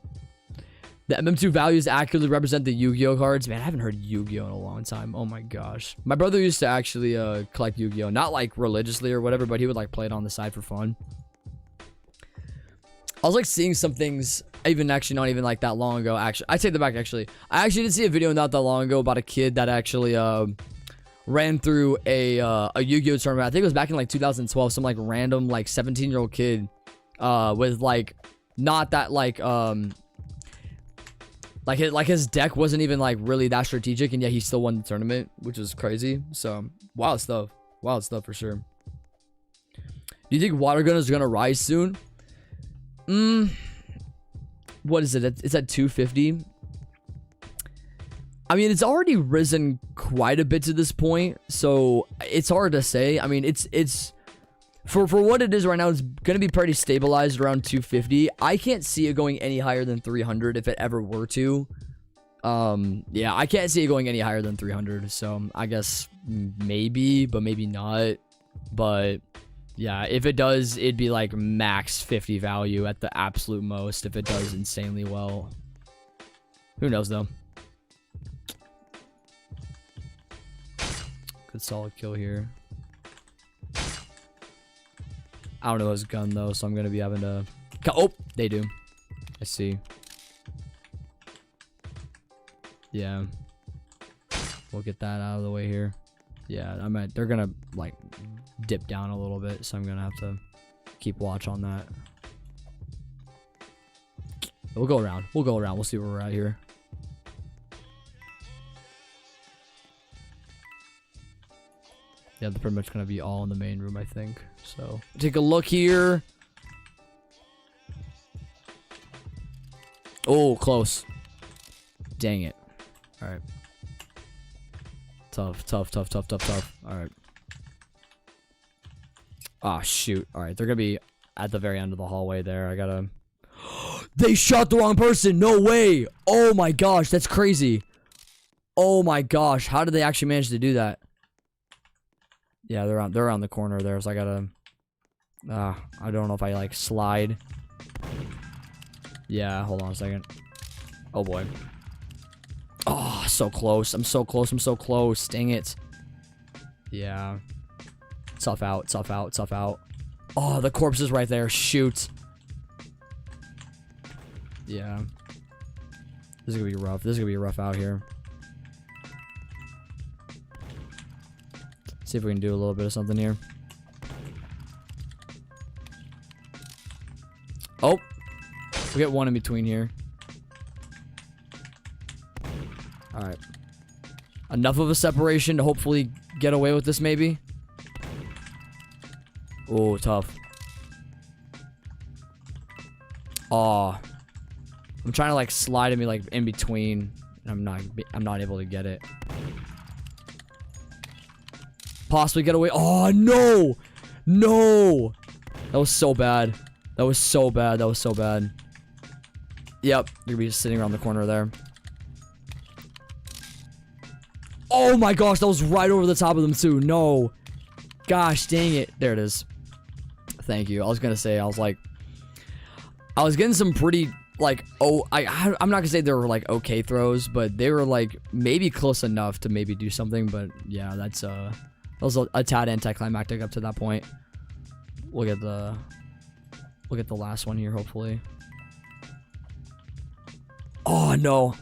the MM2 values accurately represent the Yu-Gi-Oh cards. Man, I haven't heard Yu-Gi-Oh in a long time. Oh my gosh. My brother used to actually collect Yu-Gi-Oh, not like religiously or whatever, but he would like play it on the side for fun. I was like seeing some things, even actually not even like that long ago. Actually, I take that back. Actually, I actually did see a video not that long ago about a kid that actually ran through a Yu-Gi-Oh tournament. I think it was back in like 2012. Some like random like 17-year-old kid with like not that like his deck wasn't even like really that strategic, and yet he still won the tournament, which is crazy. So wild stuff for sure. Do you think water gun is gonna rise soon? What is it? It's at 250. I mean, it's already risen quite a bit to this point, so it's hard to say. I mean, it's for what it is right now, it's gonna be pretty stabilized around 250. I can't see it going any higher than 300 if it ever were to. Yeah, I can't see it going any higher than 300. So I guess maybe, but maybe not. But yeah, if it does, it'd be like max 50 value at the absolute most if it does insanely well. Who knows though? Good solid kill here. I don't know his gun though, so I'm gonna be having to. Oh, they do. I see. Yeah, we'll get that out of the way here. Yeah, they're gonna like dip down a little bit, so I'm gonna have to keep watch on that. We'll go around. We'll see where we're at here. Yeah, they're pretty much gonna be all in the main room, I think. So take a look here. Oh, close. Dang it. All right. Tough. All right. Ah, shoot. All right, they're gonna be at the very end of the hallway there. I gotta. They shot the wrong person. No way. Oh my gosh, that's crazy. Oh my gosh, how did they actually manage to do that? Yeah, they're on the corner there, so I gotta. I don't know if I like slide. Yeah, hold on a second. Oh boy. Oh, so close. I'm so close. Dang it. Yeah. Tough out. Oh, the corpse is right there. Shoot. Yeah. This is gonna be rough. This is gonna be rough out here. See if we can do a little bit of something here. Oh, we get one in between here. All right. Enough of a separation to hopefully get away with this, maybe. Oh, tough. Aw. I'm trying to like slide at me like in between. And I'm not able to get it. Possibly get away. Oh no! No! That was so bad. That was so bad. That was so bad. Yep. You're gonna be just sitting around the corner there. Oh my gosh, that was right over the top of them too. No. Gosh, dang it. There it is. Thank you. I was gonna say, I was getting some pretty, like, I'm not gonna say they were, like, okay throws, but they were, like, maybe close enough to maybe do something, but, yeah, that was a tad anticlimactic up to that point. We'll get the last one here, hopefully. Oh, no.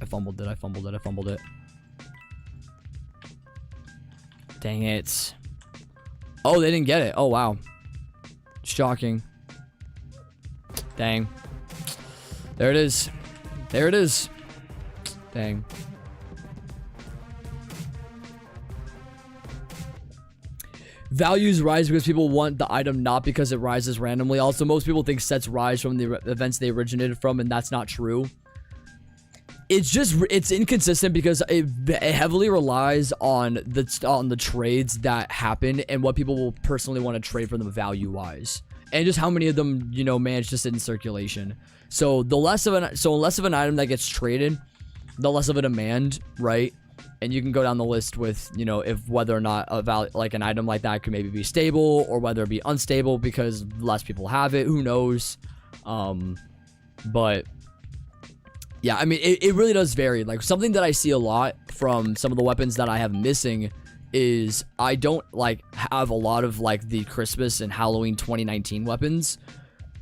I fumbled it. Dang it. Oh, they didn't get it. Oh, wow. Shocking. Dang. There it is. Dang. Values rise because people want the item, not because it rises randomly. Also, most people think sets rise from the events they originated from, and that's not true. It's inconsistent because it heavily relies on the trades that happen and what people will personally want to trade for them value wise, and just how many of them, you know, manage to sit in circulation. So less of an item that gets traded, the less of a demand, right? And you can go down the list with, you know, if whether or not like an item like that could maybe be stable or whether it be unstable because less people have it. Who knows? But yeah, I mean, it really does vary. Like, something that I see a lot from some of the weapons that I have missing is I don't, like, have a lot of, like, the Christmas and Halloween 2019 weapons.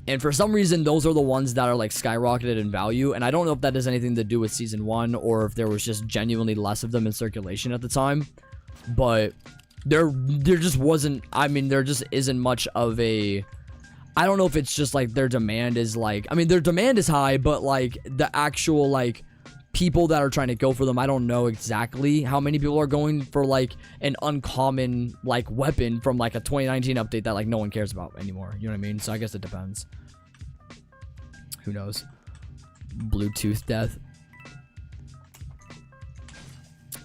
And for some reason, those are the ones that are, like, skyrocketed in value. And I don't know if that has anything to do with Season 1 or if there was just genuinely less of them in circulation at the time. But there just wasn't, I mean, there just isn't much of a... I don't know if it's just like their demand is like, I mean, their demand is high, but like the actual like people that are trying to go for them, I don't know exactly how many people are going for like an uncommon like weapon from like a 2019 update that like no one cares about anymore. You know what I mean? So I guess it depends. Who knows? Bluetooth death.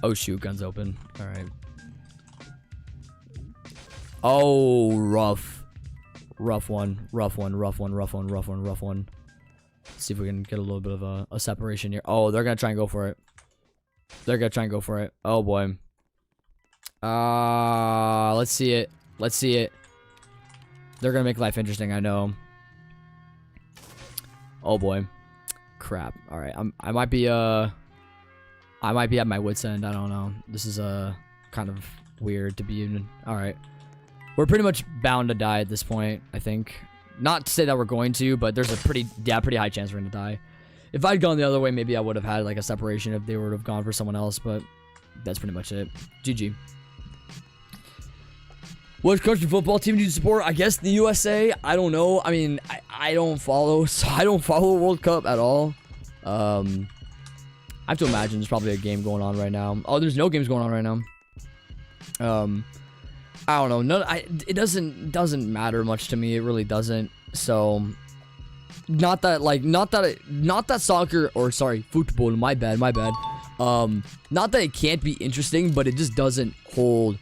Oh shoot, guns open. All right. Oh, rough. Rough one. Let's see if we can get a little bit of a separation here. Oh, they're gonna try and go for it. Oh boy. Let's see it. They're gonna make life interesting, I know. Oh boy. Crap. All right. I might be at my wit's end. I don't know. This is kind of weird to be in. All right. We're pretty much bound to die at this point, I think. Not to say that we're going to, but there's a pretty high chance we're going to die. If I'd gone the other way, maybe I would have had like a separation if they would have gone for someone else, but that's pretty much it. GG. What country football team do you support? I guess the USA. I don't know. I mean, I don't follow World Cup at all. I have to imagine there's probably a game going on right now. Oh, there's no games going on right now. I don't know. It doesn't matter much to me. It really doesn't. So, not that soccer, or sorry, football. My bad. Not that it can't be interesting, but it just doesn't hold,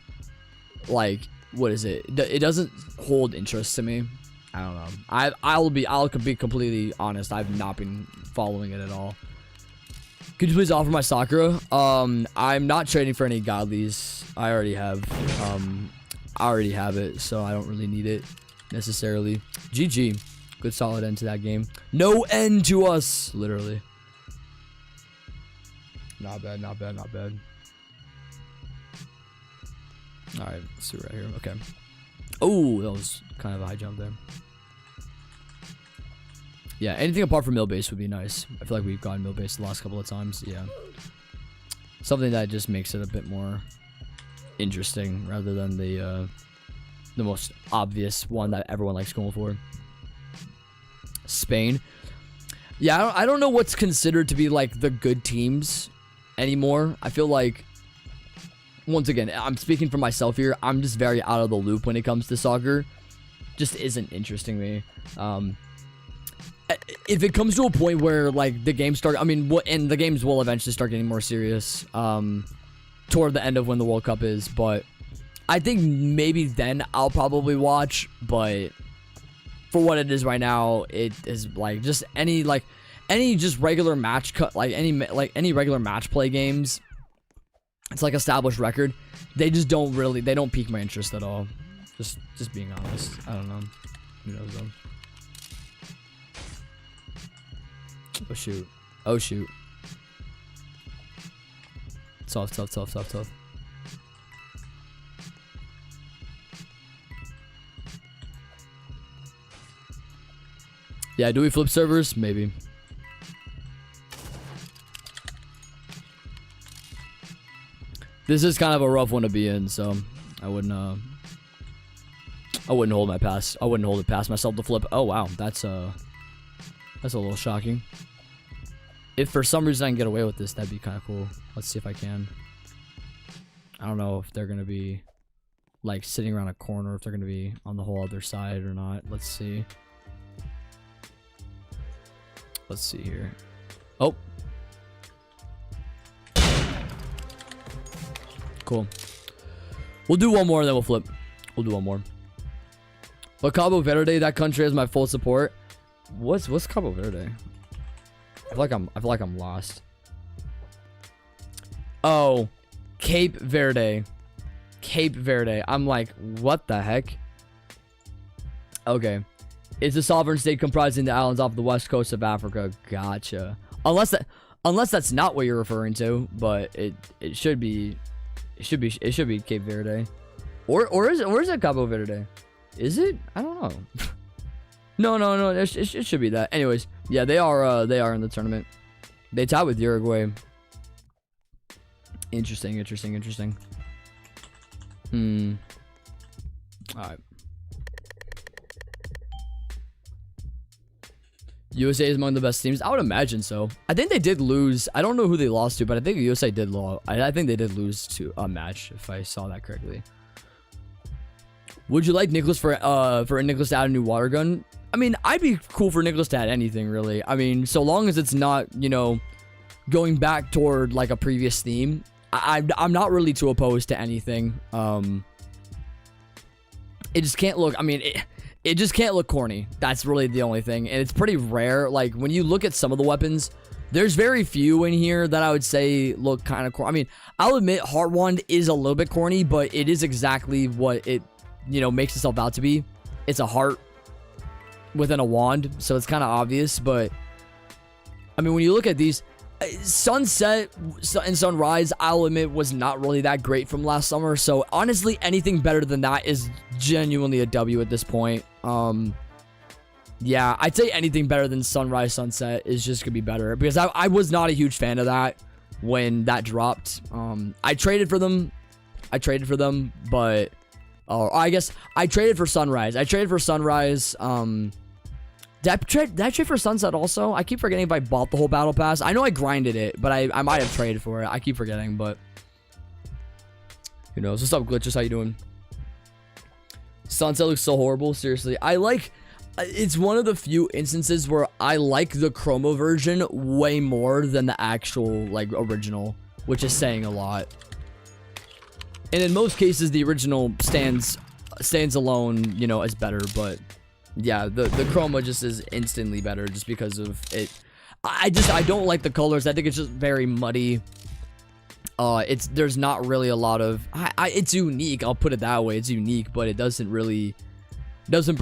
like, what is it? It doesn't hold interest to me. I don't know. I'll be completely honest. I've not been following it at all. Could you please offer my Sakura? I'm not trading for any godlies. I already have it, so I don't really need it necessarily. GG. Good solid end to that game. No end to us, literally. Not bad. All right, let's see right here. Okay. Oh, that was kind of a high jump there. Yeah, anything apart from mill base would be nice. I feel like we've gotten mill base the last couple of times. Yeah. Something that just makes it a bit more interesting rather than the most obvious one that everyone likes going for. Spain. Yeah, I don't know what's considered to be like the good teams anymore. I feel like, once again, I'm speaking for myself here. I'm just very out of the loop when it comes to soccer. Just isn't interesting me. If it comes to a point where like the games start, I mean, and the games will eventually start getting more serious toward the end of when the World Cup is, but I think maybe then I'll probably watch. But for what it is right now, it is like just any just regular match cut, like any regular match play games. It's like established record. They just don't pique my interest at all. Just being honest. I don't know. Who knows though? Oh shoot. Oh shoot. Tough. Yeah, do we flip servers? Maybe. This is kind of a rough one to be in, so I wouldn't hold my pass. I wouldn't hold it past myself to flip. Oh wow, that's a little shocking. If for some reason I can get away with this, that'd be kind of cool. Let's see if I can. I don't know if they're gonna be like sitting around a corner, if they're gonna be on the whole other side or not. Let's see. Let's see here. Oh. Cool. We'll do one more and then we'll flip. We'll do one more. But Cabo Verde, that country has my full support. What's Cabo Verde? I feel like I'm lost. Oh, Cape Verde. Cape Verde. I'm like, what the heck? Okay. It's a sovereign state comprising the islands off the west coast of Africa. Gotcha. Unless that's not what you're referring to, but it should be Cape Verde. Or is it Cabo Verde? Is it? I don't know. No. It should be that. Anyways, yeah, they are in the tournament. They tied with Uruguay. Interesting. All right. USA is among the best teams. I would imagine so. I think they did lose. I don't know who they lost to, but I think USA did lose. I think they did lose to a match, if I saw that correctly. Would you like Nicholas for Nicholas to add a new water gun? I mean, I'd be cool for Nicholas to add anything, really. I mean, so long as it's not, you know, going back toward like a previous theme. I'm not really too opposed to anything. It just can't look. I mean, it just can't look corny. That's really the only thing, and it's pretty rare. Like when you look at some of the weapons, there's very few in here that I would say look kind of corny. I mean, I'll admit Heart Wand is a little bit corny, but it is exactly what it, you know, makes itself out to be. It's a heart within a wand, so it's kind of obvious. But I mean, when you look at these, Sunset and Sunrise, I'll admit, was not really that great from last summer. So honestly, anything better than that is genuinely a W at this point. Yeah, I'd say anything better than Sunrise Sunset is just gonna be better, because I was not a huge fan of that when that dropped. I traded for them, but I guess I traded for Sunrise. Did I trade for Sunset also? I keep forgetting if I bought the whole battle pass. I know I grinded it, but I might have traded for it. I keep forgetting, but who knows? What's up, Glitches? How you doing? Sunset looks so horrible. Seriously, it's one of the few instances where I like the Chroma version way more than the actual like original, which is saying a lot. And in most cases, the original stands alone, you know, as better, but yeah, the Chroma just is instantly better just because of it. I don't like the colors. I think it's just very muddy. There's not really a lot of, it's unique. I'll put it that way. It's unique, but it doesn't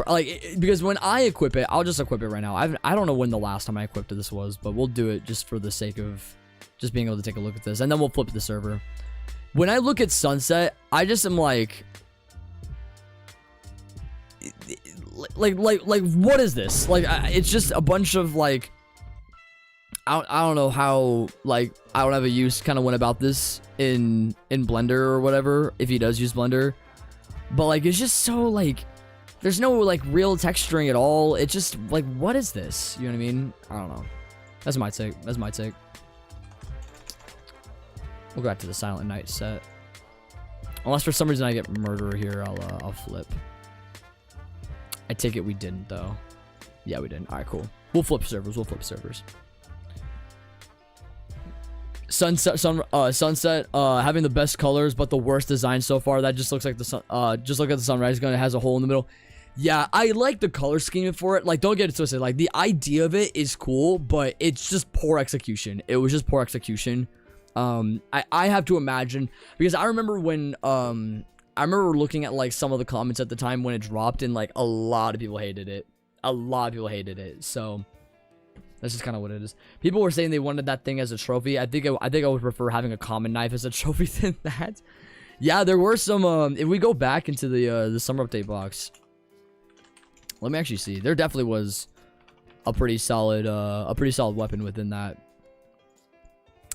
like, because when I equip it, I'll just equip it right now. I don't know when the last time I equipped this was, but we'll do it just for the sake of just being able to take a look at this, and then we'll flip the server. When I look at Sunset, I just am like like what is this? Like it's just a bunch of like I don't know how, like, I don't have a use kind of went about this in Blender or whatever, if he does use Blender, but like it's just so like there's no like real texturing at all. It's just like, what is this? You know what I mean? I don't know. That's my take. That's my take. We'll go back to the Silent Night set. Unless for some reason I get Murderer here, I'll flip. I take it we didn't though. Yeah, we didn't. All right, cool. We'll flip servers. We'll flip servers. Sunset, having the best colors but the worst design so far. That just looks like the sun. Just look at the sunrise gun. It has a hole in the middle. Yeah, I like the color scheme for it. Like, don't get it twisted. Like, the idea of it is cool, but it's just poor execution. It was just poor execution. I have to imagine, because I remember when I remember looking at like some of the comments at the time when it dropped, and like a lot of people hated it. A lot of people hated it. So that's just kind of what it is. People were saying they wanted that thing as a trophy. I think I would prefer having a common knife as a trophy than that. Yeah, there were some. If we go back into the summer update box, let me actually see. There definitely was a pretty solid weapon within that.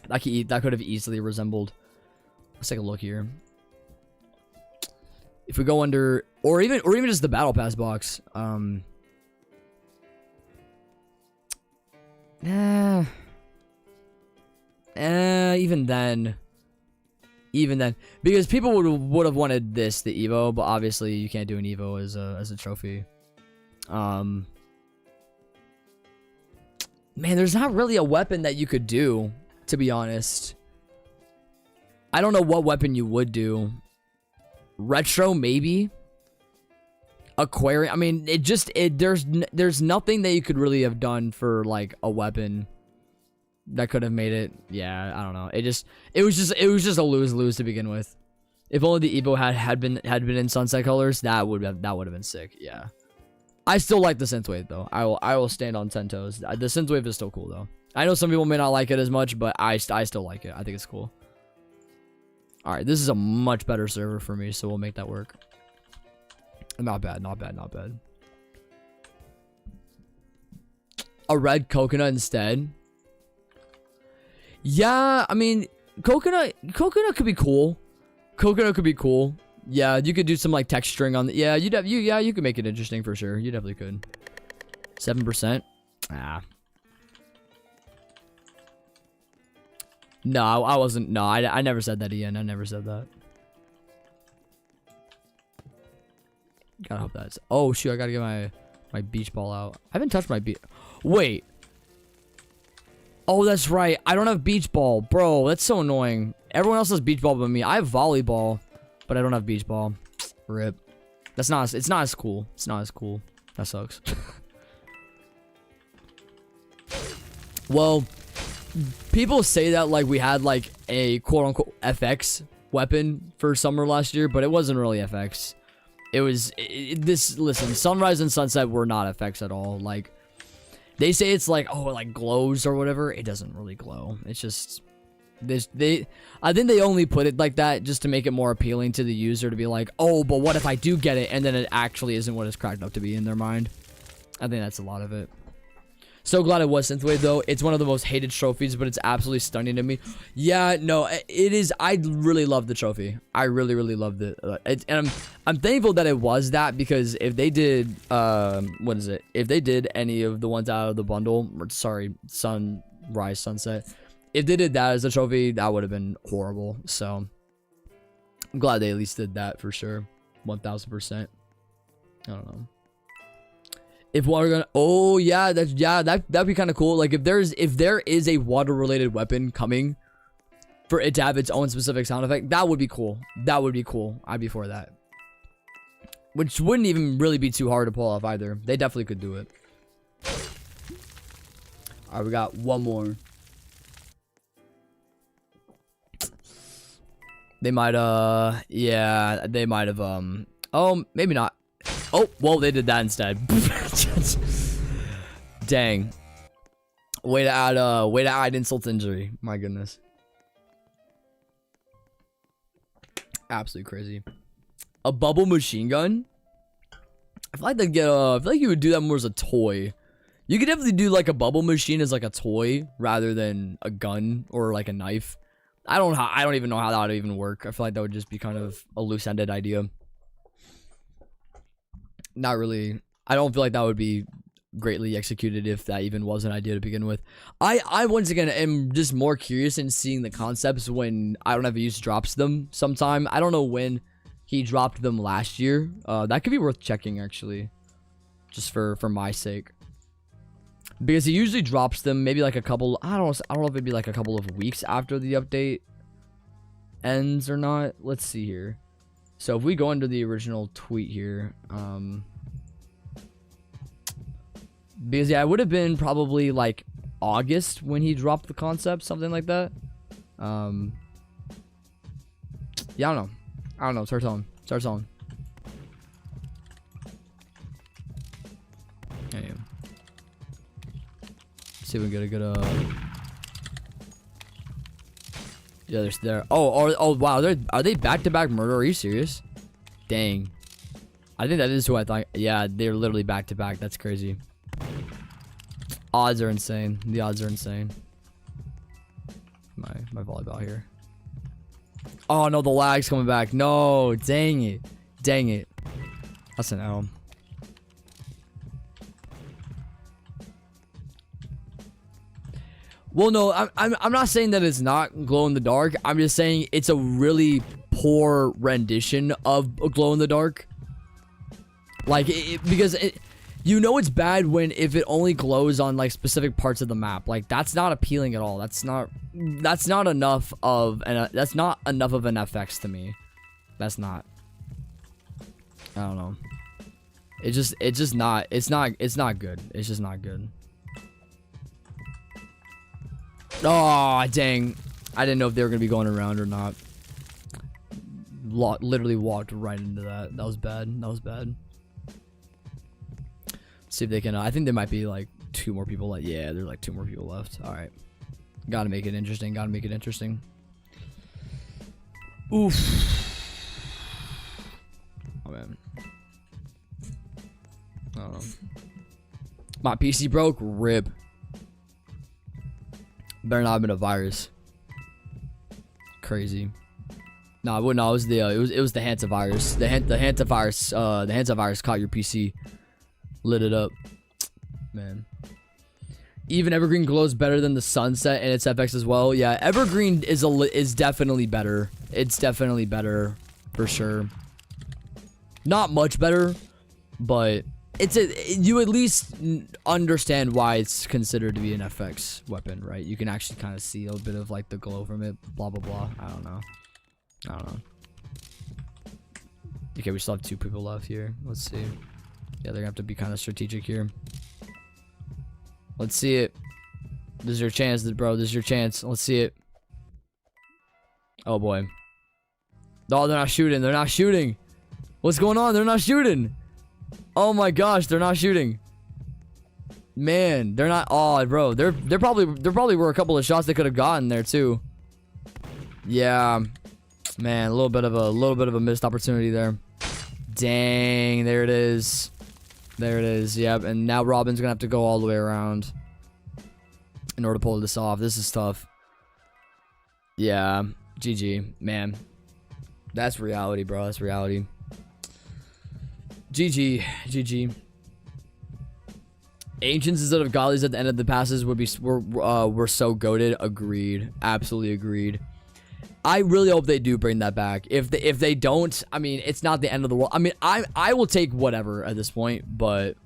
That could have easily resembled. Let's take a look here. If we go under, or even just the battle pass box. Even then, because people would have wanted the Evo, but obviously you can't do an Evo as a trophy. Man, there's not really a weapon that you could do, to be honest. I don't know what weapon you would do. Retro, maybe. Aquarium. I mean, there's nothing that you could really have done for like a weapon that could have made it. Yeah, I don't know. It was just a lose-lose to begin with. If only the Evo had been in sunset colors, that would have been sick. Yeah. I still like the synthwave though. I will stand on 10 toes. The synthwave is still cool though. I know some people may not like it as much, but I still like it. I think it's cool. All right, this is a much better server for me, so we'll make that work. Not bad, not bad, not bad. A red coconut instead. Yeah, I mean, coconut could be cool. Coconut could be cool. Yeah, you could do some like texturing on the, yeah, you could make it interesting for sure. You definitely could. 7%. Ah. No, I wasn't. No, I never said that, Ian. I never said that. Gotta hope that's. Oh shoot! I gotta get my beach ball out. I haven't touched my beach. Wait. Oh, that's right. I don't have beach ball, bro. That's so annoying. Everyone else has beach ball but me. I have volleyball, but I don't have beach ball. Rip. That's not. It's not as cool. It's not as cool. That sucks. Well, people say that like we had like a quote unquote FX weapon for summer last year, but it wasn't really FX. It was listen, sunrise and sunset were not FX at all. Like they say it's like, oh, it like glows or whatever. It doesn't really glow. It's just I think they only put it like that just to make it more appealing to the user to be like, oh, but what if I do get it and then it actually isn't what it's cracked up to be in their mind. I think that's a lot of it. So glad it was synthwave though. It's one of the most hated trophies, but it's absolutely stunning to me. Yeah, no, it is. I really love the trophy. I really loved it. And I'm thankful that it was that, because if they did, what is it? If they did any of the ones out of the bundle, or, sorry, sunrise, sunset. If they did that as a trophy, that would have been horrible. So I'm glad they at least did that for sure. 1000%. I don't know. If water gun, oh yeah, that'd be kind of cool. Like if there is a water related weapon coming, for it to have its own specific sound effect, that would be cool. That would be cool. I'd be for that. Which wouldn't even really be too hard to pull off either. They definitely could do it. All right, we got one more. They might yeah, they might have oh, maybe not. Oh, well, they did that instead. Dang. Way to add insult to injury. My goodness. Absolutely crazy. A bubble machine gun? I feel like they get I feel like you would do that more as a toy. You could definitely do like a bubble machine as like a toy rather than a gun or like a knife. I don't even know how that would even work. I feel like that would just be kind of a loose-ended idea. Not really. I don't feel like that would be greatly executed if that even was an idea to begin with. I once again am just more curious in seeing the concepts when I don't have a use drops them sometime. I don't know when he dropped them last year. That could be worth checking actually, just for my sake, because he usually drops them maybe like a couple. I don't know if it'd be like a couple of weeks after the update ends or not. Let's see here. So if we go into the original tweet here, because yeah, it would have been probably like August when he dropped the concept, something like that. Yeah, I don't know. Start telling. Hey, see if we can get a good yeah, there's there. Oh wow, are they back-to-back murder? Are you serious? Dang. I think that is who I thought. Yeah, they're literally back-to-back. That's crazy. Odds are insane. The odds are insane. My volleyball here. Oh no, the lag's coming back. No, dang it. Dang it. That's an L. Well, no, I'm not saying that it's not glow in the dark. I'm just saying it's a really poor rendition of a glow in the dark. Like because you know it's bad when if it only glows on like specific parts of the map. Like that's not appealing at all. That's not enough of an FX to me. That's not. I don't know. It's just not. It's not good. It's just not good. Oh, dang. I didn't know if they were going to be going around or not. Literally walked right into that. That was bad. That was bad. See if they can. I think there might be like 2 more people. Like, yeah, there's like 2 more people left. All right. Gotta make it interesting. Gotta make it interesting. Oof. Oh, man. I don't know. My PC broke. Rip. Better not have been a virus. Crazy. No, it was the it was the hantavirus. The hantavirus caught your PC, lit it up. Man. Even Evergreen glows better than the Sunset and its FX as well. Yeah, Evergreen is definitely better. It's definitely better for sure. Not much better, but you at least understand why it's considered to be an FX weapon, right? You can actually kind of see a bit of like the glow from it, blah blah blah. I don't know. Okay, we still have 2 people left here. Let's see. Yeah, they're gonna have to be kind of strategic here. Let's see it. This is your chance, bro. This is your chance. Let's see it. Oh boy. Oh, they're not shooting. They're not shooting. What's going on? They're not shooting. Oh my gosh, they're not shooting. Man, they're not. Oh, bro, there probably were a couple of shots they could have gotten there too. Yeah, man, a little bit of a missed opportunity there. Dang, there it is. There it is. Yep, and now Robin's gonna have to go all the way around in order to pull this off. This is tough. Yeah, GG, man. That's reality, bro. That's reality. GG. Ancients instead of godlies at the end of the passes were so goated. Agreed. Absolutely agreed. I really hope they do bring that back. If they don't, I mean, it's not the end of the world. I mean, I will take whatever at this point, but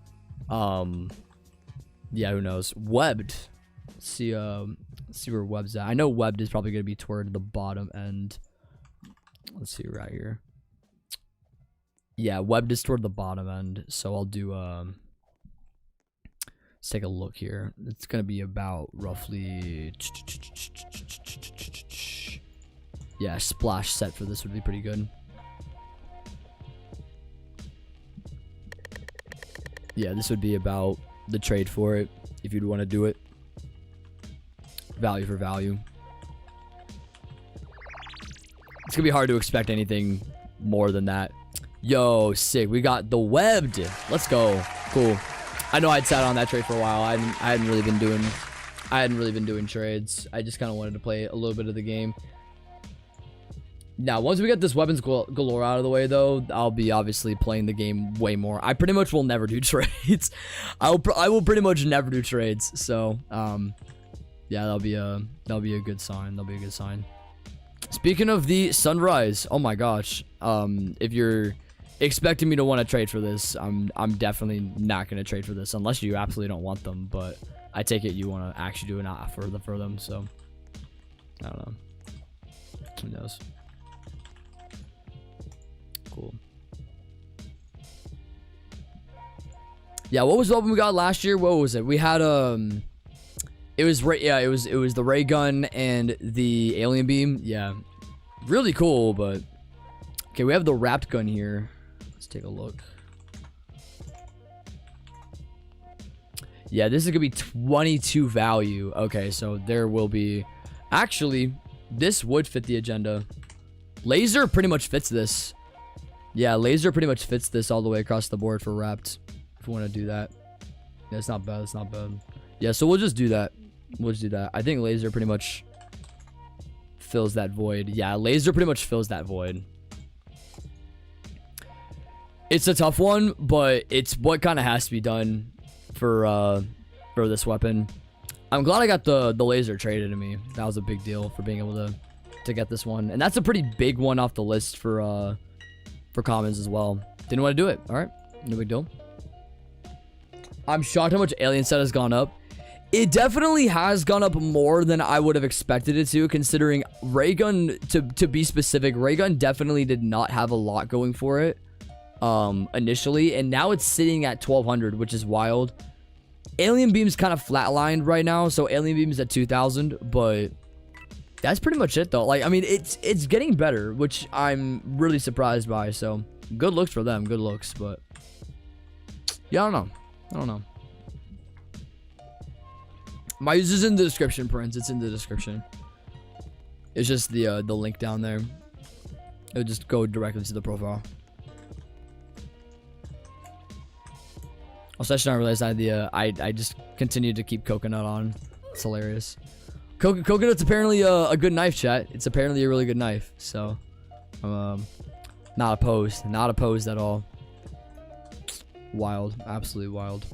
yeah, who knows? Webbed. See where Webb's at. I know Webbed is probably gonna be toward the bottom end. Let's see right here. Yeah, Webbed is toward the bottom end, so I'll do let's take a look here. It's gonna be about roughly, yeah, splash set for this would be pretty good. Yeah, this would be about the trade for it if you'd want to do it. Value for value. It's gonna be hard to expect anything more than that. Yo, sick. We got the webbed. Let's go. Cool. I know I'd sat on that trade for a while. I hadn't really been doing trades. I just kind of wanted to play a little bit of the game. Now, once we get this weapons galore out of the way, though, I'll be obviously playing the game way more. I pretty much will never do trades. I will pretty much never do trades. So, yeah, that'll be a good sign. That'll be a good sign. Speaking of the sunrise, oh my gosh. If you're expecting me to want to trade for this, I'm definitely not gonna trade for this unless you absolutely don't want them. But I take it you want to actually do an offer for them. So, I don't know. Who knows? Cool. Yeah, what was the weapon we got last year? What was it? We had it was the ray gun and the alien beam. Yeah, really cool. But okay, we have the wrapped gun here. Let's take a look. Yeah, this is gonna be 22 value. Okay, so there will be, actually, this would fit the agenda. Laser pretty much fits this. Yeah, laser pretty much fits this all the way across the board for wrapped. If we want to do that. Yeah, it's not bad. It's not bad. Yeah, so we'll just do that. We'll just do that. I think laser pretty much fills that void. Yeah, laser pretty much fills that void. It's a tough one, but it's what kind of has to be done for this weapon. I'm glad I got the laser traded to me. That was a big deal for being able to get this one. And that's a pretty big one off the list for commons as well. Didn't want to do it. All right, no big deal. I'm shocked how much alien set has gone up. It definitely has gone up more than I would have expected it to, considering Raygun, to be specific, Raygun definitely did not have a lot going for it initially, and now it's sitting at 1200, which is wild. Alien Beam's kind of flatlined right now, so Alien Beam's at 2000, but that's pretty much it though. Like, I mean, it's getting better, which I'm really surprised by, so good looks for them, good looks, but yeah, I don't know. My user's in the description, Prince. It's in the description. It's just the link down there. It'll just go directly to the profile. Also, I should not realize I just continued to keep coconut on. It's hilarious. Coconut's apparently a good knife, chat. It's apparently a really good knife. So, not opposed. Not opposed at all. Wild. Absolutely wild.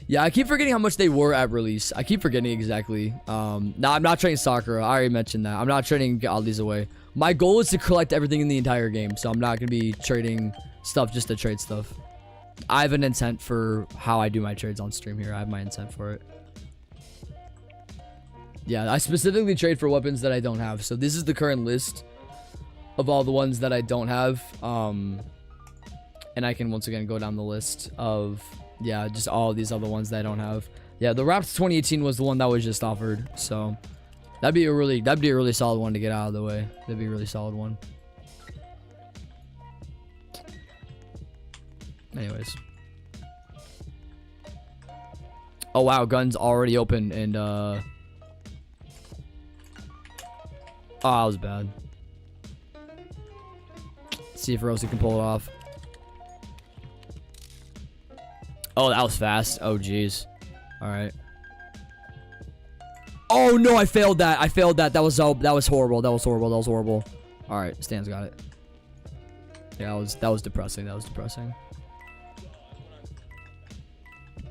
Yeah, I keep forgetting how much they were at release. I keep forgetting exactly. No, I'm not trading Sakura. I already mentioned that. I'm not trading all these away. My goal is to collect everything in the entire game, so I'm not going to be trading stuff just to trade stuff. I have an intent for how I do my trades on stream here. I have my intent for it. Yeah, I specifically trade for weapons that I don't have. So this is the current list of all the ones that I don't have. And I can once again go down the list of, yeah, just all of these other ones that I don't have. Yeah, the Raps 2018 was the one that was just offered. So that'd be a really solid one to get out of the way. That'd be a really solid one. Anyways. Oh wow, gun's already open and oh, that was bad. Let's see if Rosie can pull it off. Oh, that was fast. Oh jeez. Alright. Oh no, I failed that. That was horrible. That was horrible. Alright, Stan's got it. Yeah, that was depressing.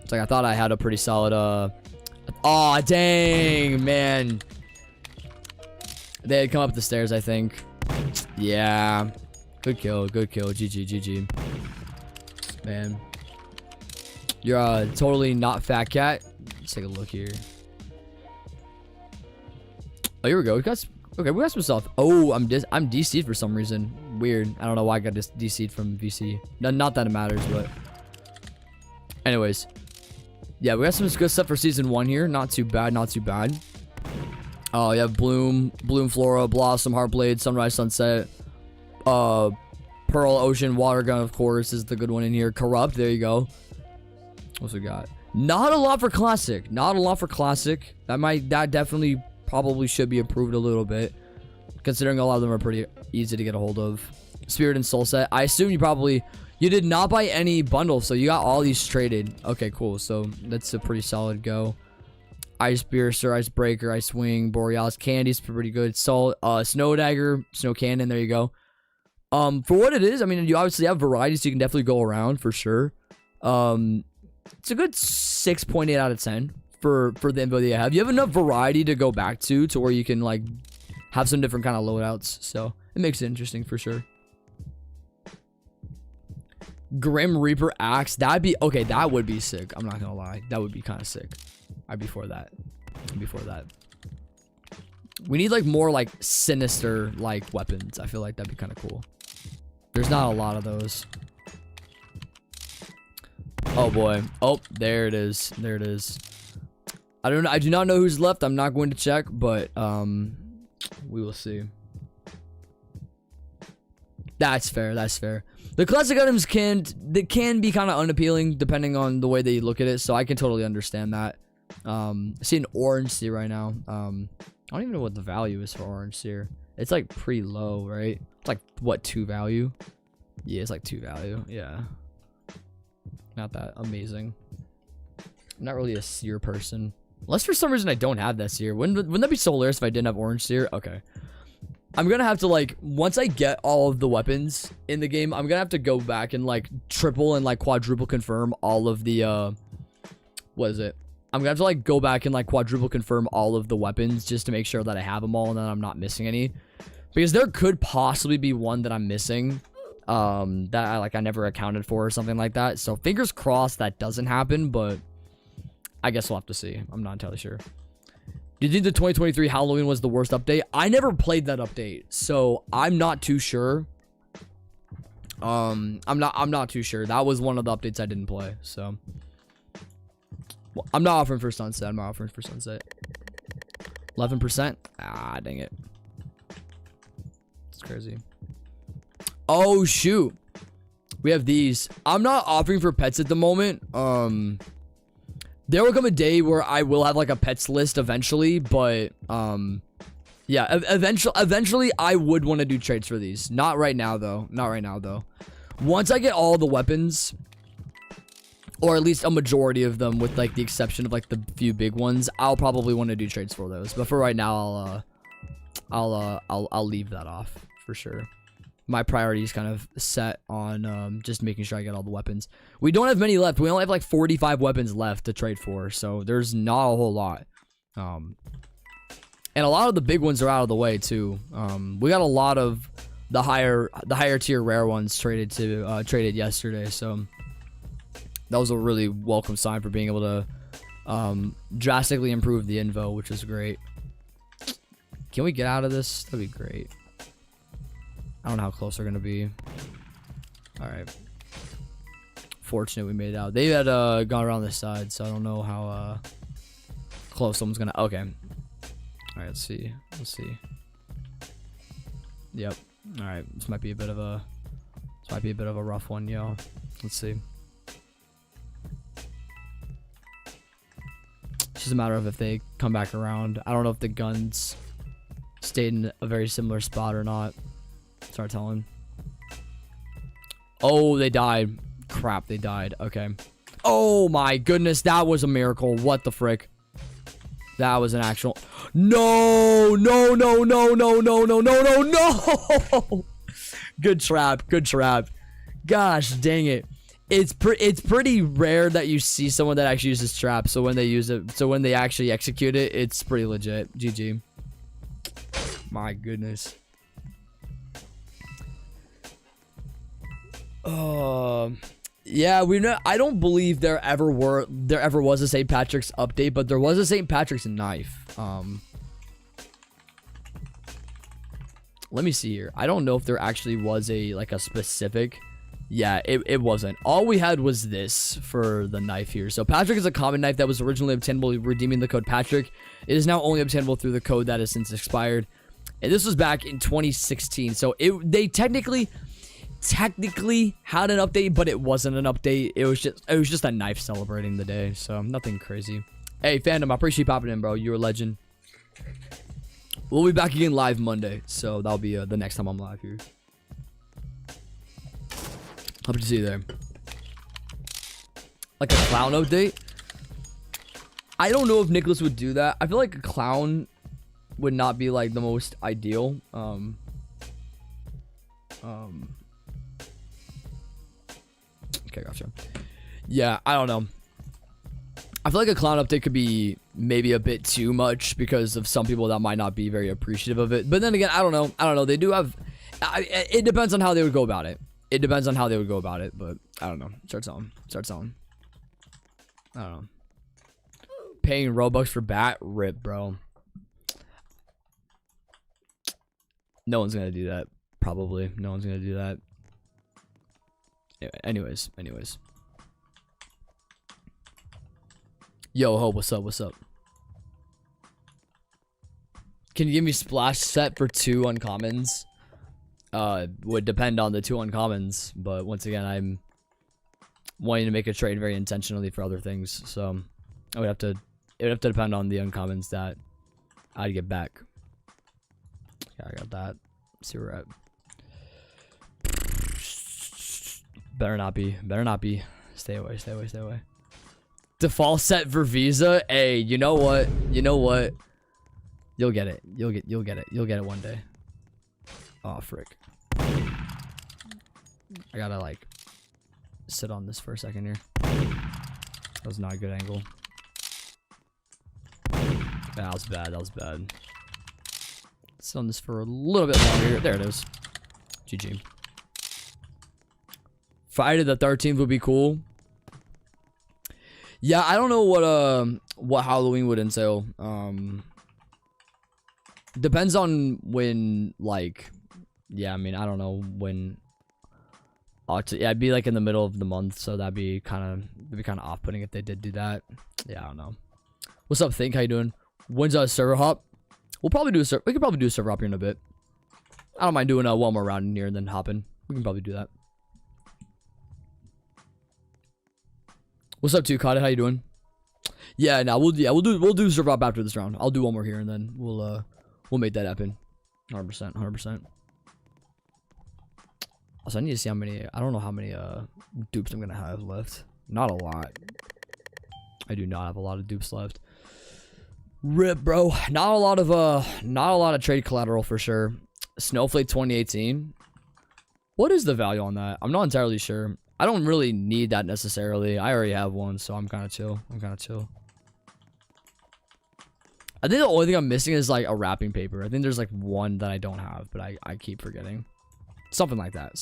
It's like I thought I had a pretty solid oh dang, man. They had come up the stairs, I think. Yeah. Good kill. GG. Man. You're totally not fat cat. Let's take a look here. Oh, here we go. We got some stuff. Oh, I'm DC'd for some reason. Weird. I don't know why I got this DC'd from VC. No, not that it matters, but anyways. Yeah, we got some good stuff for season 1 here. Not too bad. Oh, you have Bloom, Flora, Blossom, Heartblade, Sunrise, Sunset, Pearl, Ocean, Water Gun, of course, is the good one in here. Corrupt, there you go. What's we got? Not a lot for classic. That definitely probably should be improved a little bit. considering a lot of them are pretty easy to get a hold of. Spirit and Soul Set. I assume you did not buy any bundles, so you got all these traded. Okay, cool. So that's a pretty solid go. Ice Piercer, Ice Breaker, Ice Wing, Borealis Candy's pretty good. Snow Dagger, Snow Cannon. There you go. For what it is, I mean, you obviously have variety, so you can definitely go around for sure. It's a good 6.8 out of 10 for the info that you have. You have enough variety to go back to where you can like have some different kind of loadouts. So it makes it interesting for sure. Grim Reaper Axe. That'd be okay. That would be sick. I'm not gonna lie. That would be kind of sick. I'd be for that. We need like more like sinister like weapons. I feel like that'd be kind of cool. There's not a lot of those. Oh boy. Oh, there it is. There it is. I don't know. I do not know who's left. I'm not going to check, but we will see. That's fair. That's fair. The classic items can be kind of unappealing depending on the way that you look at it, so I can totally understand that. I see an orange seer right now. I don't even know what the value is for orange seer. It's like pretty low, right? It's like what, 2 value? Yeah, it's like 2 value. Yeah. Not that amazing. I'm not really a seer person. Unless for some reason I don't have that seer. Wouldn't that be so hilarious if I didn't have orange seer? Okay. I'm gonna have to like, once I get all of the weapons in the game, I'm gonna have to go back and like triple and like quadruple confirm all of the what is it? I'm gonna have to like go back and like quadruple confirm all of the weapons just to make sure that I have them all and that I'm not missing any. Because there could possibly be one that I'm missing that I never accounted for or something like that. So fingers crossed that doesn't happen, but I guess we'll have to see. I'm not entirely sure. Do you think the 2023 Halloween was the worst update? I never played that update, so I'm not too sure. I'm not too sure. That was one of the updates I didn't play, so well, I'm not offering for Sunset. I'm not offering for Sunset. 11%? Ah, dang it. It's crazy. Oh shoot. We have these. I'm not offering for pets at the moment. There will come a day where I will have like a pets list eventually, but yeah, eventually I would want to do trades for these. Not right now though. Not right now though. Once I get all the weapons, or at least a majority of them, with like the exception of like the few big ones, I'll probably want to do trades for those. But for right now, I'll leave that off for sure. My priority is kind of set on just making sure I get all the weapons. We don't have many left. We only have like 45 weapons left to trade for, so there's not a whole lot. And a lot of the big ones are out of the way too. We got a lot of the higher tier rare ones traded yesterday, so that was a really welcome sign for being able to drastically improve the info, which is great. Can we get out of this? That'd be great. I don't know how close they're gonna be. All right. Fortunate we made it out. They had gone around this side, so I don't know how close someone's gonna. Okay. All right. Let's see. Let's see. Yep. All right. This might be a bit of a rough one, yo. Let's see. It's just a matter of if they come back around. I don't know if the guns stayed in a very similar spot or not. Start telling. Oh, they died. Crap, they died. Okay. Oh my goodness, that was a miracle. What the frick? That was an actual. No, no, no, no, no, no, no, no, no, no. Good trap. Good trap. Gosh, dang it. It's pretty rare that you see someone that actually uses traps. So when they use it, so when they actually execute it, it's pretty legit. GG. My goodness. Yeah, I don't believe there ever was a St. Patrick's update, but there was a St. Patrick's knife. Let me see here. I don't know if there actually was a specific. Yeah, it wasn't. All we had was this for the knife here. So Patrick is a common knife that was originally obtainable redeeming the code Patrick. It is now only obtainable through the code that has since expired. And this was back in 2016. So they technically had an update, but it wasn't an update. It was just a knife celebrating the day, so nothing crazy. Hey fandom, I appreciate you popping in, bro. You're a legend. We'll be back again live Monday, so that'll be the next time I'm live here. Hope to see you there. Like a clown update? I don't know if Nicholas would do that. I feel like a clown would not be like the most ideal. Okay, gotcha. Yeah, I don't know. I feel like a clown update could be maybe a bit too much because of some people that might not be very appreciative of it. But then again, I don't know. They do have... it depends on how they would go about it. It depends on how they would go about it, but I don't know. Start selling. I don't know. Paying Robux for bat? Rip, bro. No one's gonna do that. Probably. No one's gonna do that. Anyways. Yo, Hope, what's up? Can you give me splash set for 2 uncommons? Would depend on the 2 uncommons, but once again, I'm wanting to make a trade very intentionally for other things, so it would have to depend on the uncommons that I'd get back. Yeah, I got that. Let's see where we're at. Better not be. Stay away. Default set for Visa. Hey, you know what? You'll get it. You'll get it one day. Oh, frick. I gotta like sit on this for a second here. That was not a good angle. That was bad. Sit on this for a little bit longer. There it is. GG. Friday the 13th would be cool. Yeah, I don't know what Halloween would entail. Depends on when, like, yeah, I mean, I don't know when. Yeah, it'd be like in the middle of the month, so that'd be kind of off-putting if they did do that. Yeah, I don't know. What's up, Think? How you doing? When's a server hop? We could probably do a server hop here in a bit. I don't mind doing one more round in here and then hopping. We can probably do that. What's up, Kata? How you doing? Yeah, no, we'll do server hop after this round. I'll do one more here and then we'll make that happen. 100%. Also, I need to see how many. I don't know how many dupes I'm gonna have left. Not a lot. I do not have a lot of dupes left. Rip, bro. Not a lot of trade collateral for sure. Snowflake 2018. What is the value on that? I'm not entirely sure. I don't really need that necessarily. I already have one, so I'm kind of chill. I think the only thing I'm missing is like a wrapping paper. I think there's like one that I don't have, but I keep forgetting. Something like that.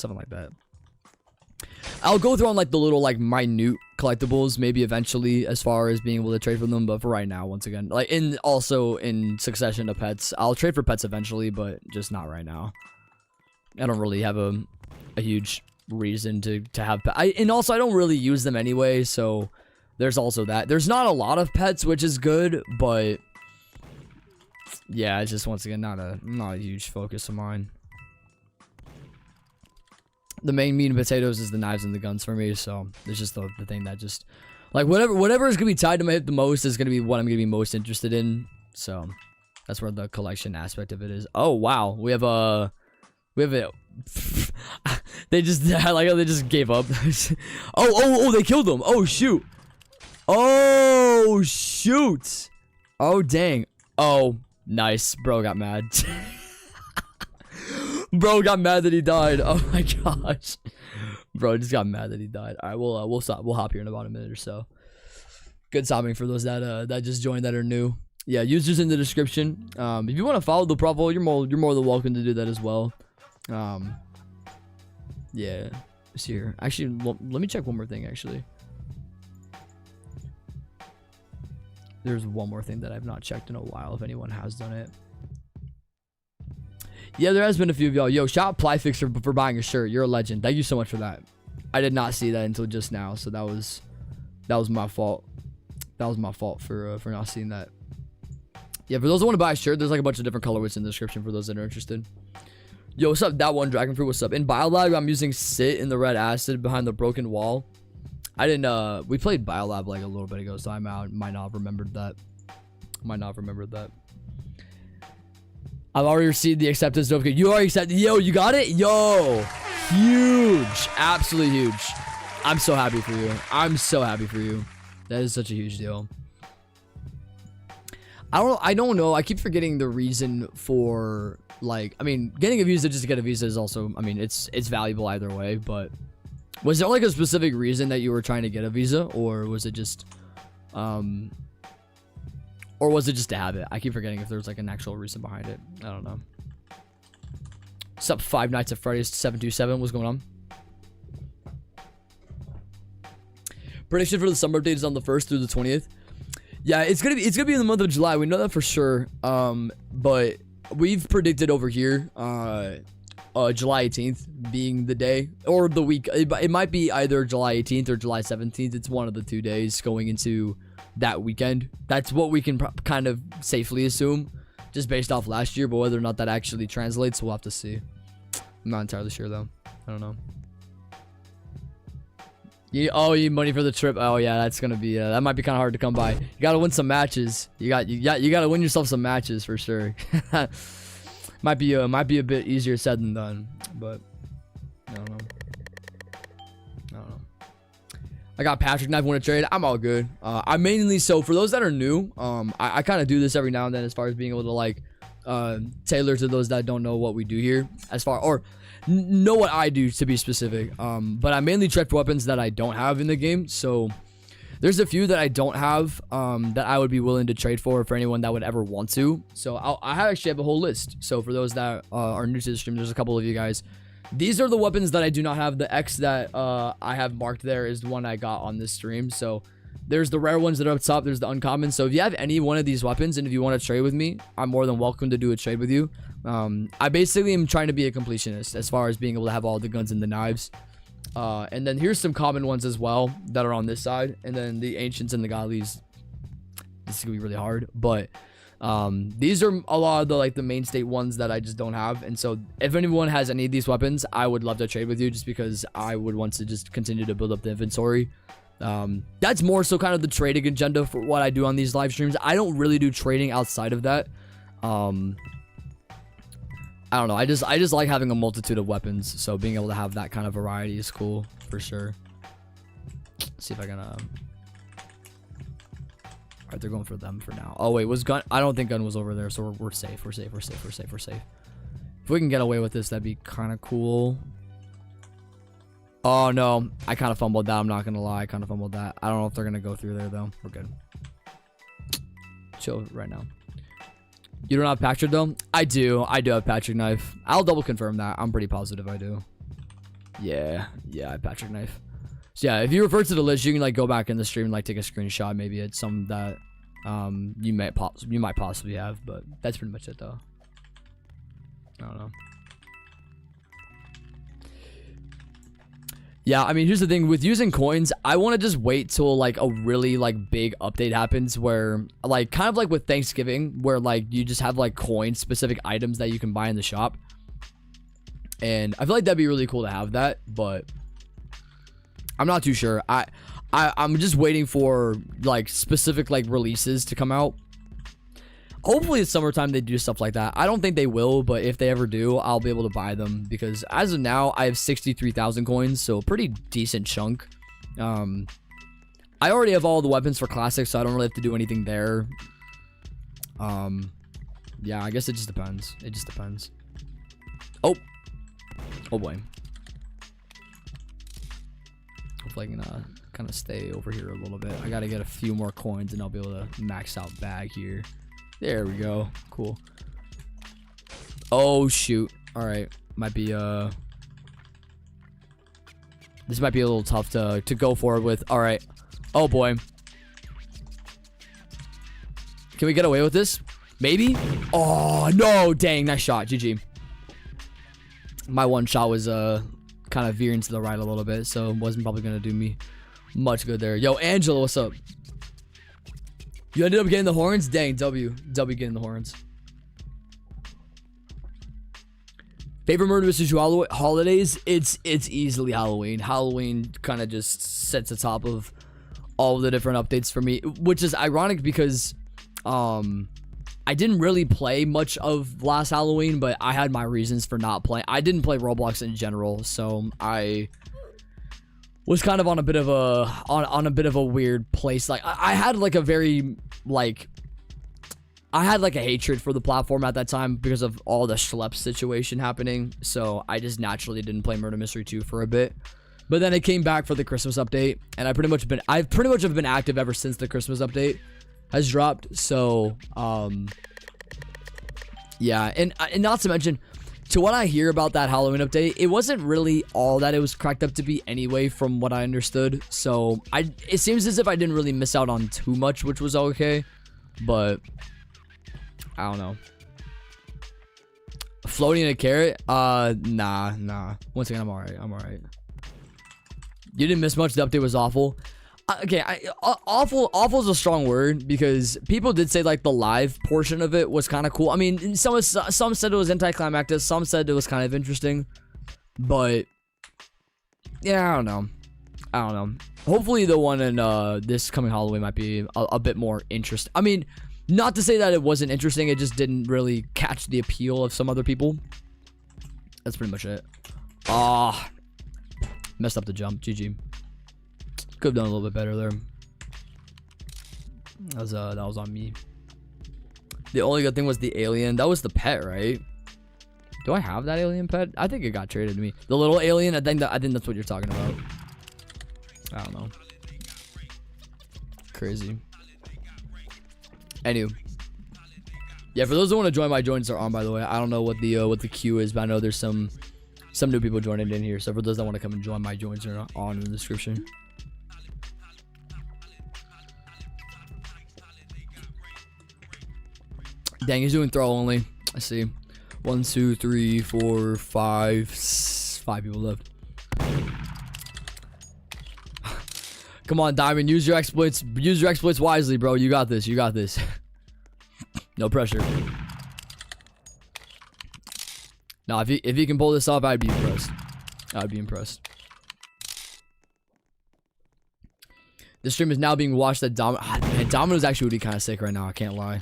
I'll go through on like the little like minute collectibles maybe eventually as far as being able to trade for them, but for right now, once again, like also in succession to pets, I'll trade for pets eventually, but just not right now. I don't really have a huge reason to have and also I don't really use them anyway, so there's also that. There's not a lot of pets, which is good, but yeah, it's just once again not a huge focus of mine. The main meat and potatoes is the knives and the guns for me, so it's just the thing that just like whatever is gonna be tied to my hip the most is gonna be what I'm gonna be most interested in. So that's where the collection aspect of it is. Oh wow, we have a they just I like how they just gave up. oh they killed them. Oh shoot. Oh dang. Oh nice, bro got mad. Bro got mad that he died. Oh my gosh. Bro just got mad that he died. All right, we'll stop. We'll hop here in about a minute or so. Good stopping for those that just joined that are new. Yeah, users in the description. If you want to follow the profile, you're more than welcome to do that as well. Yeah. It's here. Actually, let me check one more thing actually. There's one more thing that I've not checked in a while if anyone has done it. Yeah, there has been a few of y'all. Yo, shout out Plyfix for buying a shirt. You're a legend. Thank you so much for that. I did not see that until just now, so that was my fault. That was my fault for not seeing that. Yeah, for those who want to buy a shirt, there's like a bunch of different colorways in the description for those that are interested. Yo, what's up? That one Dragon Fruit. What's up? In Biolab, I'm using Sit in the red acid behind the broken wall. I didn't. We played Biolab like a little bit ago, so I might not have remembered that. I've already received the acceptance notification. You already accepted. Yo, you got it? Yo, huge. Absolutely huge. I'm so happy for you. I'm so happy for you. That is such a huge deal. I don't know. I keep forgetting the reason for, like, I mean, getting a visa just to get a visa is also, I mean, it's valuable either way, but was there like a specific reason that you were trying to get a visa, or was it just to have it? I keep forgetting if there's like an actual reason behind it. I don't know. What's up, Five Nights at Freddy's 727? What's going on? Prediction for the summer update is on the 1st through the 20th. Yeah, it's gonna be in the month of July. We know that for sure. But we've predicted over here July 18th being the day or the week. It might be either July 18th or July 17th. It's one of the 2 days going into that weekend. That's what we can kind of safely assume, just based off last year. But whether or not that actually translates, we'll have to see. I'm not entirely sure though. I don't know. You need money for the trip. Oh yeah, that's gonna be that might be kind of hard to come by. You gotta win some matches. You gotta win yourself some matches for sure. might be a bit easier said than done, but I don't know. I got Patrick Knife win a trade. I'm all good. I mainly, so for those that are new, I kind of do this every now and then as far as being able to like tailor to those that don't know what we do here, as far or know what I do to be specific. But I mainly trade for weapons that I don't have in the game. So there's a few that I don't have that I would be willing to trade for anyone that would ever want to. So I actually have a whole list. So for those that are new to the stream, there's a couple of you guys. These are the weapons that I do not have. The X that I have marked there is the one I got on this stream. So there's the rare ones that are up top. There's the uncommon. So if you have any one of these weapons and if you want to trade with me, I'm more than welcome to do a trade with you. I basically am trying to be a completionist as far as being able to have all the guns and the knives. And then here's some common ones as well that are on this side. And then the ancients and the godlies. This is gonna be really hard, but these are a lot of the like the main state ones that I just don't have. And so if anyone has any of these weapons, I would love to trade with you, just because I would want to just continue to build up the inventory. That's more so kind of the trading agenda for what I do on these live streams. I don't really do trading outside of that. I don't know. I just like having a multitude of weapons. So being able to have that kind of variety is cool for sure. Let's see if I can Alright, they're going for them for now. Oh wait, was gun? I don't think gun was over there, so we're safe. We're safe. If we can get away with this, that'd be kind of cool. Oh no, I kind of fumbled that. I'm not gonna lie, I kind of fumbled that. I don't know if they're gonna go through there though. We're good. Chill right now. You don't have Patrick though? I do have Patrick Knife. I'll double confirm that. I'm pretty positive I do. Yeah, I have Patrick Knife. So yeah, if you refer to the list, you can like go back in the stream and like take a screenshot. Maybe it's some that you might possibly have, but that's pretty much it though. I don't know. Yeah, I mean, here's the thing with using coins. I want to just wait till like a really like big update happens, where like kind of like with Thanksgiving, where like you just have like coin specific items that you can buy in the shop. And I feel like that'd be really cool to have that, but I'm not too sure. I'm just waiting for like specific like releases to come out. Hopefully it's summertime they do stuff like that. I don't think they will, but if they ever do, I'll be able to buy them, because as of now I have 63,000 coins, so a pretty decent chunk. I already have all the weapons for classic, so I don't really have to do anything there. Yeah, I guess it just depends. Oh boy. Hopefully I can kind of stay over here a little bit. I gotta get a few more coins and I'll be able to max out bag here. There we go. Cool. Oh shoot. All right. Might be this might be a little tough to go forward with. All right. Oh boy. Can we get away with this? Maybe. Oh no! Dang, nice shot. GG. My one shot was kind of veering to the right a little bit, so it wasn't probably gonna do me much good there. Yo, Angela, what's up? You ended up getting the horns? Dang, W getting the horns. Favorite murder mystery holidays? It's easily Halloween. Halloween kind of just sits atop of all of the different updates for me, which is ironic because I didn't really play much of last Halloween, but I had my reasons for not playing. I didn't play Roblox in general, so I was kind of on a bit of a weird place. Like I had like a very like I had like a hatred for the platform at that time because of all the schlep situation happening. So I just naturally didn't play Murder Mystery 2 for a bit. But then it came back for the Christmas update, and I've pretty much have been active ever since the Christmas update has dropped. So yeah, and not to mention, to what I hear about that Halloween update, it wasn't really all that it was cracked up to be anyway, from what I understood. So it seems as if I didn't really miss out on too much, which was okay. But I don't know. Floating in a carrot? Nah. Once again, I'm alright. You didn't miss much. The update was awful. Okay, awful is a strong word, because people did say like the live portion of it was kind of cool. I mean, some said it was anticlimactic, some said it was kind of interesting, but yeah, I don't know. Hopefully the one in this coming Halloween might be a bit more interesting. I mean, not to say that it wasn't interesting, it just didn't really catch the appeal of some other people. That's pretty much it. Messed up the jump. GG. Could have done a little bit better there. That was on me. The only good thing was the alien. That was the pet, right? Do I have that alien pet? I think it got traded to me. The little alien. I think that's what you're talking about. I don't know. Crazy. Anyway. Yeah, for those who want to join, my joins are on, by the way. I don't know what the queue is, but I know there's some new people joining in here. So for those that want to come and join, my joins are on in the description. Dang, he's doing throw only. I see. 1, 2, 3, 4, 5. 5 people left. Come on, Diamond. Use your exploits. Use your exploits wisely, bro. You got this. You got this. No pressure. Now, if he can pull this off, I'd be impressed. I'd be impressed. This stream is now being watched at Domino's actually would be kind of sick right now. I can't lie.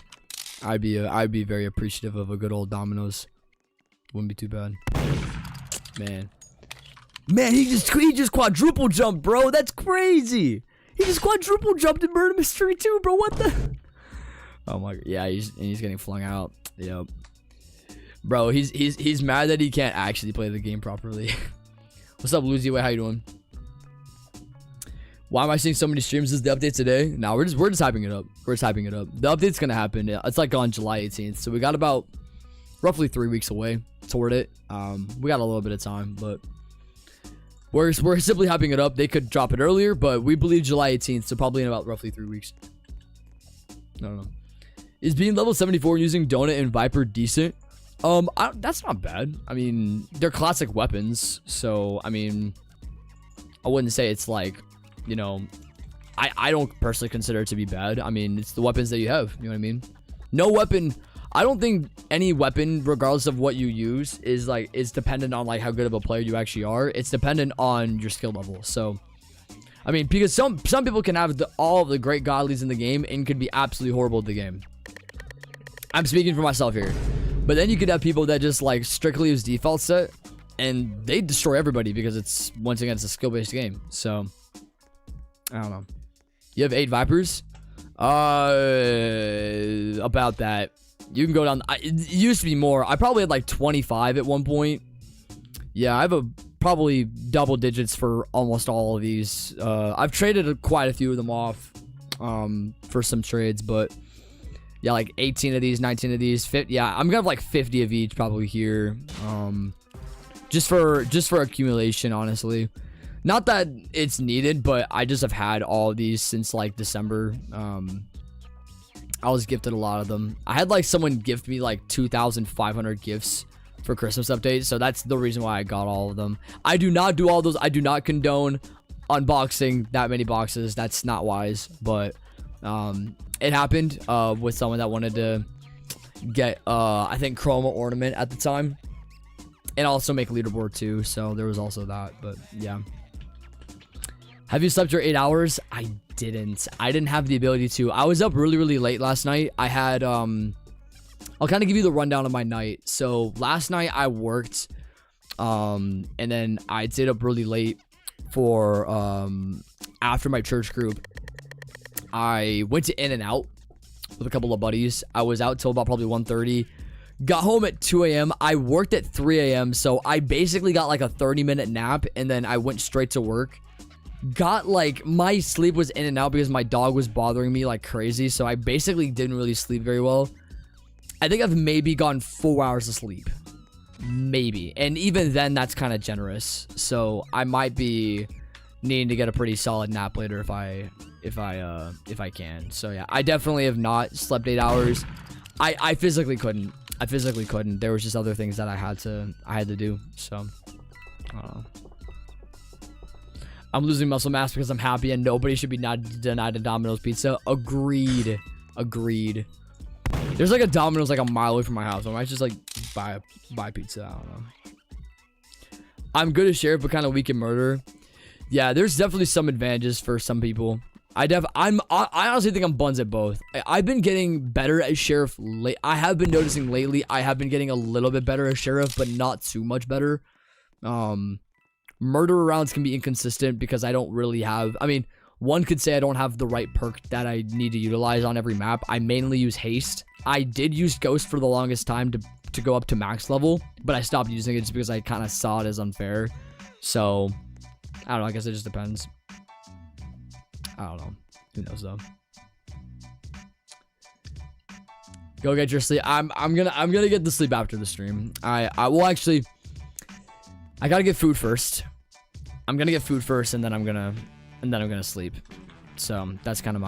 I'd be very appreciative of a good old Domino's. Wouldn't be too bad. Man, he just quadruple jumped, bro. That's crazy. He just quadruple jumped in Murder Mystery 2, bro. What the? Oh my god. Yeah, he's getting flung out. Yep. Bro, he's mad that he can't actually play the game properly. What's up, Luzy? How you doing? Why am I seeing so many streams? Is the update today? No, we're just hyping it up. We're just hyping it up. The update's gonna happen. It's like on July 18th, so we got about roughly 3 weeks away toward it. We got a little bit of time, but we're simply hyping it up. They could drop it earlier, but we believe July 18th, so probably in about roughly 3 weeks. I don't know. Is being level 74 using Donut and Viper decent? That's not bad. I mean, they're classic weapons, so I mean, I wouldn't say it's like, you know, I don't personally consider it to be bad. I mean, it's the weapons that you have. You know what I mean? No weapon. I don't think any weapon, regardless of what you use, is dependent on like how good of a player you actually are. It's dependent on your skill level. So, I mean, because some people can have all of the great godlies in the game and could be absolutely horrible at the game. I'm speaking for myself here. But then you could have people that just like strictly use default set and they destroy everybody because it's, once again, it's a skill-based game. So, I don't know. You have 8 Vipers? About that. You can go down. It used to be more. I probably had like 25 at one point. Yeah, I have probably double digits for almost all of these. I've traded quite a few of them off for some trades, but yeah, like 18 of these, 19 of these, 50. Yeah, I'm gonna have like 50 of each probably here. Just for accumulation, honestly. Not that it's needed, but I just have had all of these since like December. I was gifted a lot of them. I had like someone gift me like 2,500 gifts for Christmas updates, so that's the reason why I got all of them. I do not do all those. I do not condone unboxing that many boxes. That's not wise, but it happened with someone that wanted to get I think chroma ornament at the time, and also make leaderboard too, so there was also that. But yeah, have you slept your 8 hours? I didn't have the ability to. I was up really late last night. I had I'll kind of give you the rundown of my night. So last night I worked, and then I stayed up really late for after my church group. I went to In-N-Out with a couple of buddies. I was out till about probably 1:30. Got home at 2 a.m. I worked at 3 a.m. So I basically got like a 30-minute nap, and then I went straight to work. Got like, my sleep was in and out because my dog was bothering me like crazy. So I basically didn't really sleep very well. I think I've maybe gotten 4 hours of sleep. Maybe. And even then, that's kind of generous. So I might be needing to get a pretty solid nap later if I can. So yeah, I definitely have not slept 8 hours. I physically couldn't. There was just other things that I had to do. So I'm losing muscle mass because I'm happy, and nobody should be not denied a Domino's pizza. Agreed. There's like a Domino's like a mile away from my house. I might just like buy pizza. I don't know. I'm good at sheriff, but kind of weak in murder. Yeah, there's definitely some advantages for some people. I honestly think I'm buns at both. I've been getting better at sheriff I have been noticing lately. I have been getting a little bit better at sheriff, but not too much better. Murder rounds can be inconsistent because I don't really have. I mean, one could say I don't have the right perk that I need to utilize on every map. I mainly use haste. I did use ghost for the longest time to go up to max level, but I stopped using it just because I kind of saw it as unfair. So I don't know. I guess it just depends. I don't know. Who knows though? Go get your sleep. I'm gonna get the sleep after the stream. I will actually. I gotta get food first. I'm gonna get food first, and then I'm gonna sleep. So that's kind of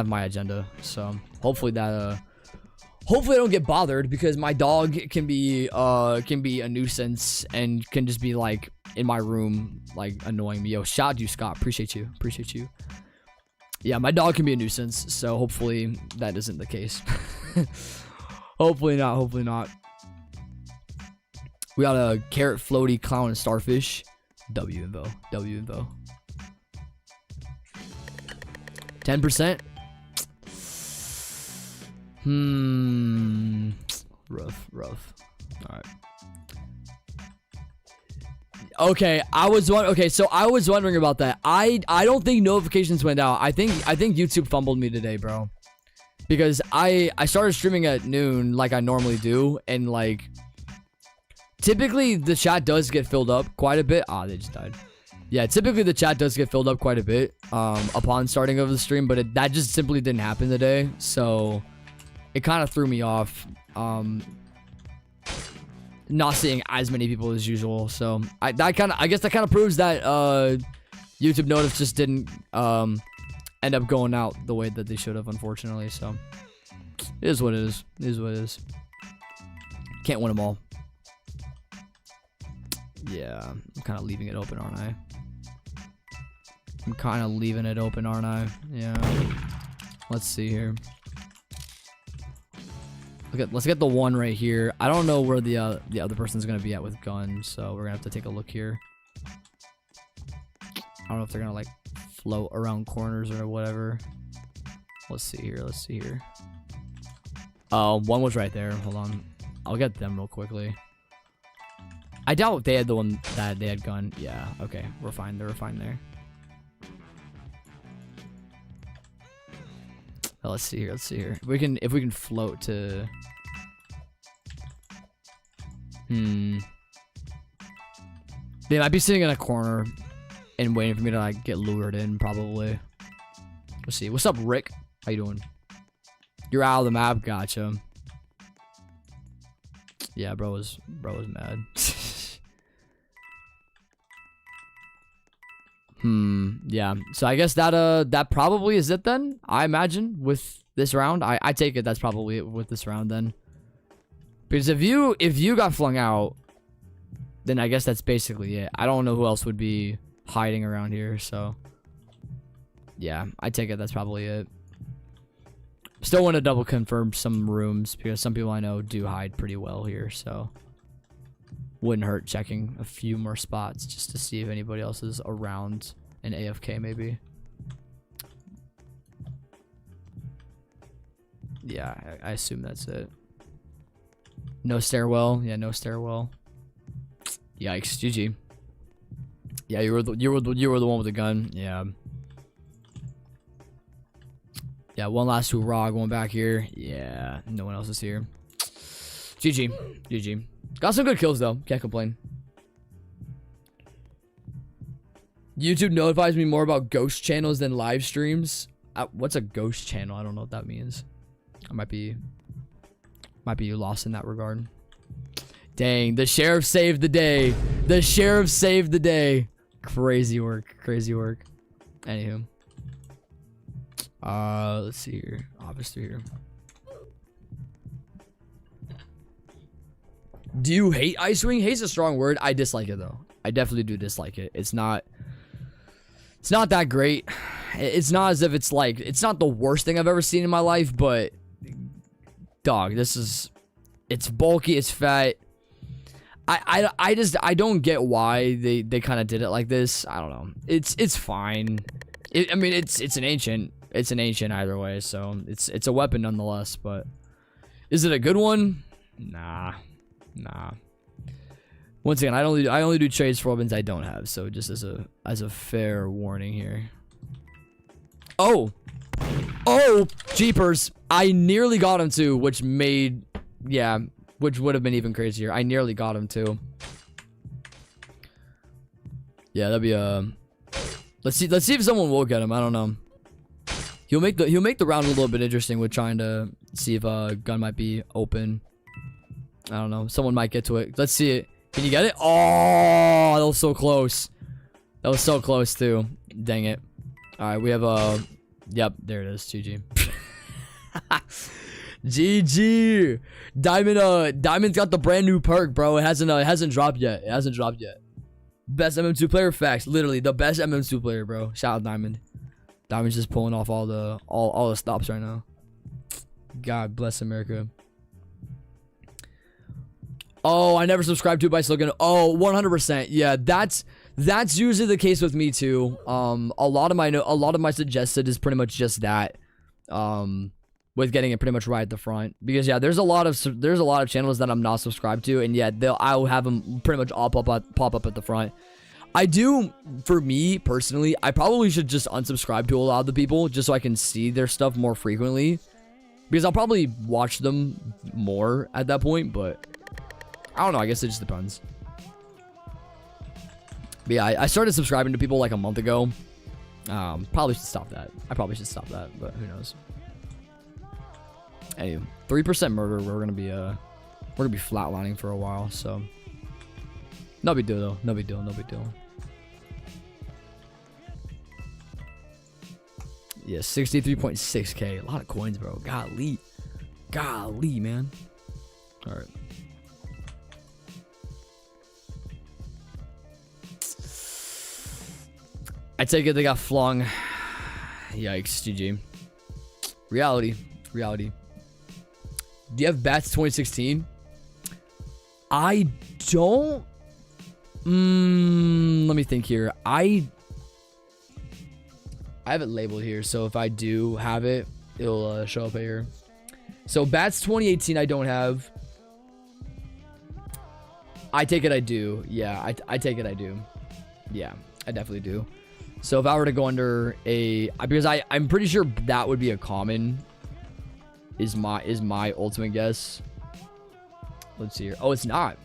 my agenda. So hopefully I don't get bothered, because my dog can be a nuisance and can just be like in my room like annoying me. Yo, shout out to you, Scott. Appreciate you. Yeah, my dog can be a nuisance, so hopefully that isn't the case. Hopefully not. We got a carrot, floaty, clown, and starfish. W info. 10%. Rough. All right. Okay, so I was wondering about that. I don't think notifications went out. I think YouTube fumbled me today, bro. Because I started streaming at noon like I normally do, and like typically the chat does get filled up quite a bit. They just died. Yeah, typically the chat does get filled up quite a bit upon starting of the stream, but that just simply didn't happen today. So it kind of threw me off. Not seeing as many people as usual. So I guess that kind of proves that YouTube notice just didn't end up going out the way that they should have, unfortunately. So it is what it is. Can't win them all. Yeah, I'm kind of leaving it open, aren't I? Yeah. Let's see here. Let's get the one right here. I don't know where the other person's gonna be at with guns, so we're gonna have to take a look here. I don't know if they're gonna like float around corners or whatever. Let's see here. Oh, one was right there. Hold on, I'll get them real quickly. I doubt they had the one that they had gun. Yeah, okay, we're fine. They were fine there. Oh, let's see here. If we can float to. They might be sitting in a corner and waiting for me to like get lured in, probably. Let's see. What's up, Rick? How you doing? You're out of the map. Gotcha. Yeah, bro was mad. Yeah. So I guess that probably is it then. I imagine with this round. I take it that's probably it with this round then. Because if you got flung out, then I guess that's basically it. I don't know who else would be hiding around here, so yeah, I take it that's probably it. Still want to double confirm some rooms because some people I know do hide pretty well here, so wouldn't hurt checking a few more spots just to see if anybody else is around an AFK maybe. Yeah, I assume that's it. No stairwell. Yeah, no stairwell. Yikes. GG. Yeah, you were the one with the gun. Yeah. Yeah, one last hurrah going back here. Yeah, no one else is here. GG. GG. Got some good kills though. Can't complain. YouTube notifies me more about ghost channels than live streams. What's a ghost channel? I don't know what that means. I might be lost in that regard. Dang, the sheriff saved the day. The sheriff saved the day. Crazy work. Crazy work. Anywho. Let's see here. Obviously here. Do you hate Ice-Wing? Hate's a strong word. I dislike it though. I definitely do dislike it. It's not that great. It's not as if it's like, it's not the worst thing I've ever seen in my life, but dog, it's bulky, it's fat. I don't get why they kind of did it like this. I don't know. It's fine. I mean, it's an ancient either way, so it's a weapon nonetheless, but is it a good one? Nah. Once again, I only do trades for weapons I don't have, so just as a fair warning here. Oh, jeepers! I nearly got him too, which would have been even crazier. I nearly got him too. Yeah, that'd be let's see if someone will get him. I don't know. He'll make the round a little bit interesting with trying to see if a gun might be open. I don't know. Someone might get to it. Let's see it. Can you get it? Oh, that was so close. That was so close too. Dang it. All right, we have yep, there it is. GG. GG. Diamond's got the brand new perk, bro. It hasn't dropped yet. It hasn't dropped yet. Best MM2 player, facts. Literally the best MM2 player, bro. Shout out Diamond. Diamond's just pulling off all the stops right now. God bless America. Oh, I never subscribed to it by slogan. Oh, 100%. Yeah, that's usually the case with me too. A lot of my suggested is pretty much just that. With getting it pretty much right at the front, because yeah, there's a lot of channels that I'm not subscribed to, and yeah, I'll have them pretty much all pop up at the front. I do, for me personally, I probably should just unsubscribe to a lot of the people just so I can see their stuff more frequently, because I'll probably watch them more at that point, but I don't know, I guess it just depends. But yeah, I started subscribing to people like a month ago. Probably should stop that. I probably should stop that, but who knows. Hey, 3% murder, we're gonna be flatlining for a while, so no big deal though. No big deal. Yeah, 63.6k. A lot of coins, bro. Golly, man. All right. I take it they got flung. Yikes, GG. Reality. Do you have Bats 2016? I don't. Let me think here. I have it labeled here, so if I do have it, it'll show up here. So Bats 2018 I don't have. I take it I do. Yeah, I take it I do. Yeah, I definitely do. So if I were to go under because I'm pretty sure that would be a common. Is my ultimate guess. Let's see here. Oh, it's not.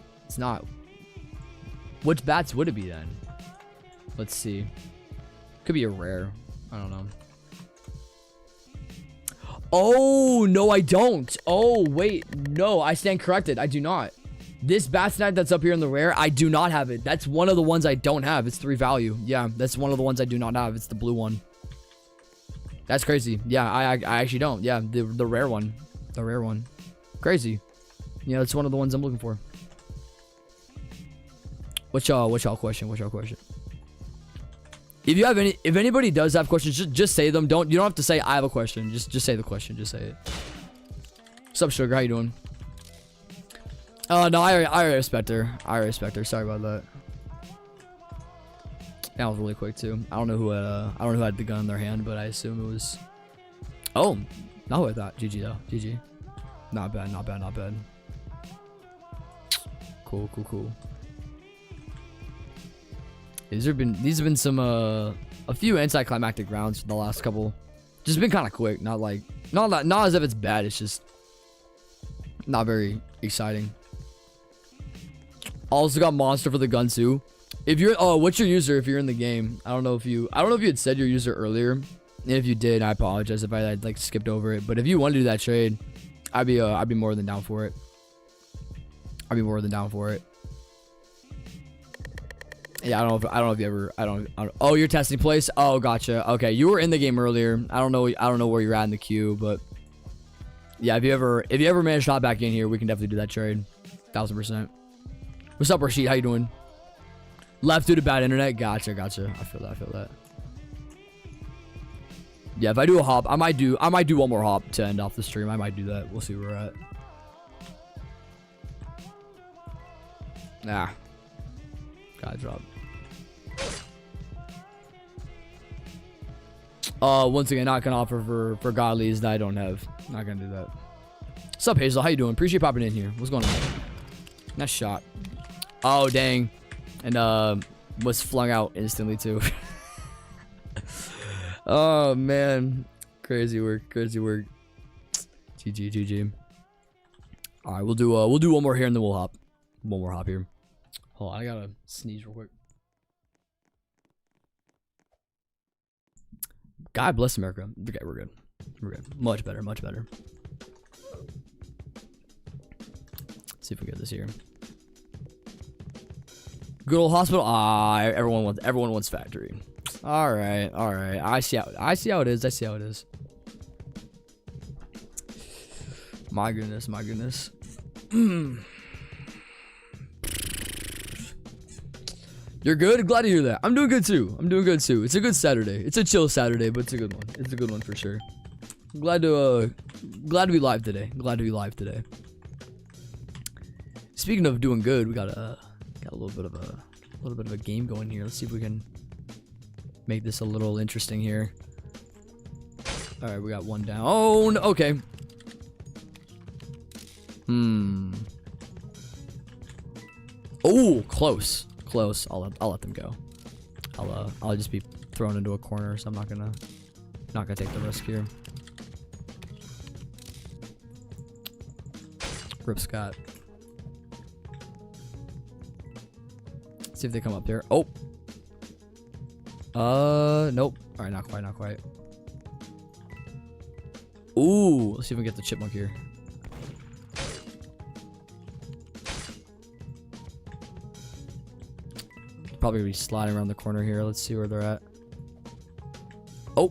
Which bats would it be then? Let's see. Could be a rare. I don't know. Oh, no, I don't. Oh, wait. No, I stand corrected. I do not. This bat snag that's up here in the rare, I do not have it. That's one of the ones I don't have. It's 3 value. Yeah, that's one of the ones I do not have. It's the blue one. That's crazy. Yeah, I actually don't. Yeah, the rare one. The rare one. Crazy. Yeah, that's one of the ones I'm looking for. What's y'all question? If anybody does have questions, just say them. You don't have to say I have a question. Just say the question. Just say it. What's up, Sugar? How you doing? Oh no, I respect her. Sorry about that. That was really quick too. I don't know who had the gun in their hand, but I assume it was. Oh, not what I thought. GG though. GG. Not bad. Cool. These have been some a few anticlimactic rounds in the last couple. Just been kind of quick, not as if it's bad. It's just not very exciting. Also got monster for the gun too. If you're what's your user if you're in the game? I don't know if you had said your user earlier. And if you did, I apologize if I had like skipped over it. But if you want to do that trade, I'd be more than down for it. Yeah, I don't know if you ever oh, you're testing place. Oh, gotcha. Okay, you were in the game earlier. I don't know where you're at in the queue, but yeah, if you ever manage to hop back in here, we can definitely do that trade. 1000%. What's up, Rashid? How you doing? Left due to bad internet. Gotcha. I feel that. Yeah, if I do a hop, I might do one more hop to end off the stream. I might do that. We'll see where we're at. Gotta drop. Once again, not gonna offer for godlies that I don't have. Not gonna do that. What's up, Hazel? How you doing? Appreciate popping in here. What's going on? Nice shot. Oh, dang. And was flung out instantly too. Oh man, crazy work. GG. All right, we'll do one more here and then we'll hop. One more hop here. Hold on, I gotta sneeze real quick. God bless America. Okay, we're good. Much better. Let's see if we get this here. Good old hospital. Everyone wants factory. All right. I see how it is. My goodness. You're good? Glad to hear that. I'm doing good too. It's a good Saturday. It's a chill Saturday, but it's a good one. It's a good one for sure. Glad to be live today. Speaking of doing good, we got a little bit of a game going here. Let's see if we can make this a little interesting here. All right, we got one down. Oh, no, okay. Oh, close. I'll let them go. I'll just be thrown into a corner, so I'm not gonna take the risk here. Rip Scott. See if they come up there. Oh. Nope. All right, not quite. Ooh, let's see if we can get the chipmunk here. Probably gonna be sliding around the corner here. Let's see where they're at. Oh.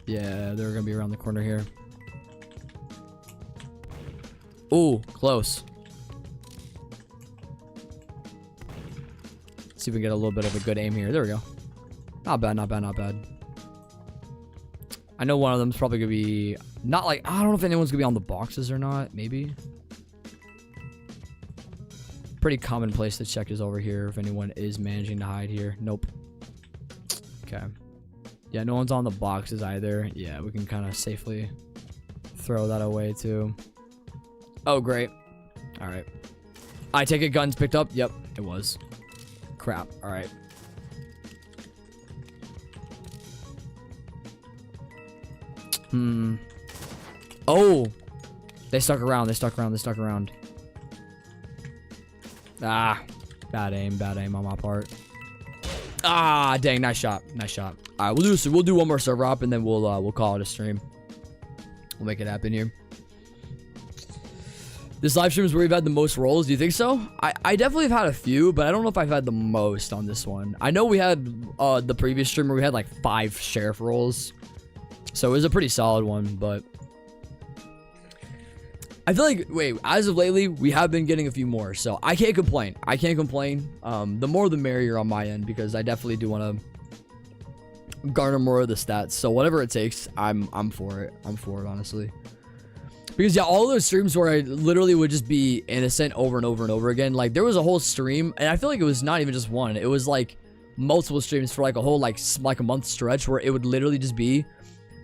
Yeah, they're gonna be around the corner here. Ooh, close. Let's see if we can get a little bit of a good aim here. There we go. Not bad. I know one of them's probably gonna be not like, I don't know if anyone's gonna be on the boxes or not. Maybe. Pretty common place to check is over here if anyone is managing to hide here. Nope. Okay. Yeah, no one's on the boxes either. Yeah, we can kind of safely throw that away too. Oh, great. All right. I take it guns picked up. Yep, it was. Crap. All right. Oh, they stuck around. Ah, bad aim on my part. Ah, dang, nice shot. All right, we'll do one more server hop and then we'll call it a stream. We'll make it happen here. This live stream is where we've had the most rolls. Do you think so? I definitely have had a few, but I don't know if I've had the most on this one. I know we had the previous stream where we had like 5 sheriff rolls, so it was a pretty solid one, but I feel like, as of lately, we have been getting a few more, so I can't complain. The more the merrier on my end, because I definitely do want to garner more of the stats. So whatever it takes, I'm for it. Honestly. Because yeah, all those streams where I literally would just be innocent over and over again. Like there was a whole stream, and I feel like it was not even just one. It was like multiple streams for like a whole like a month stretch where it would literally just be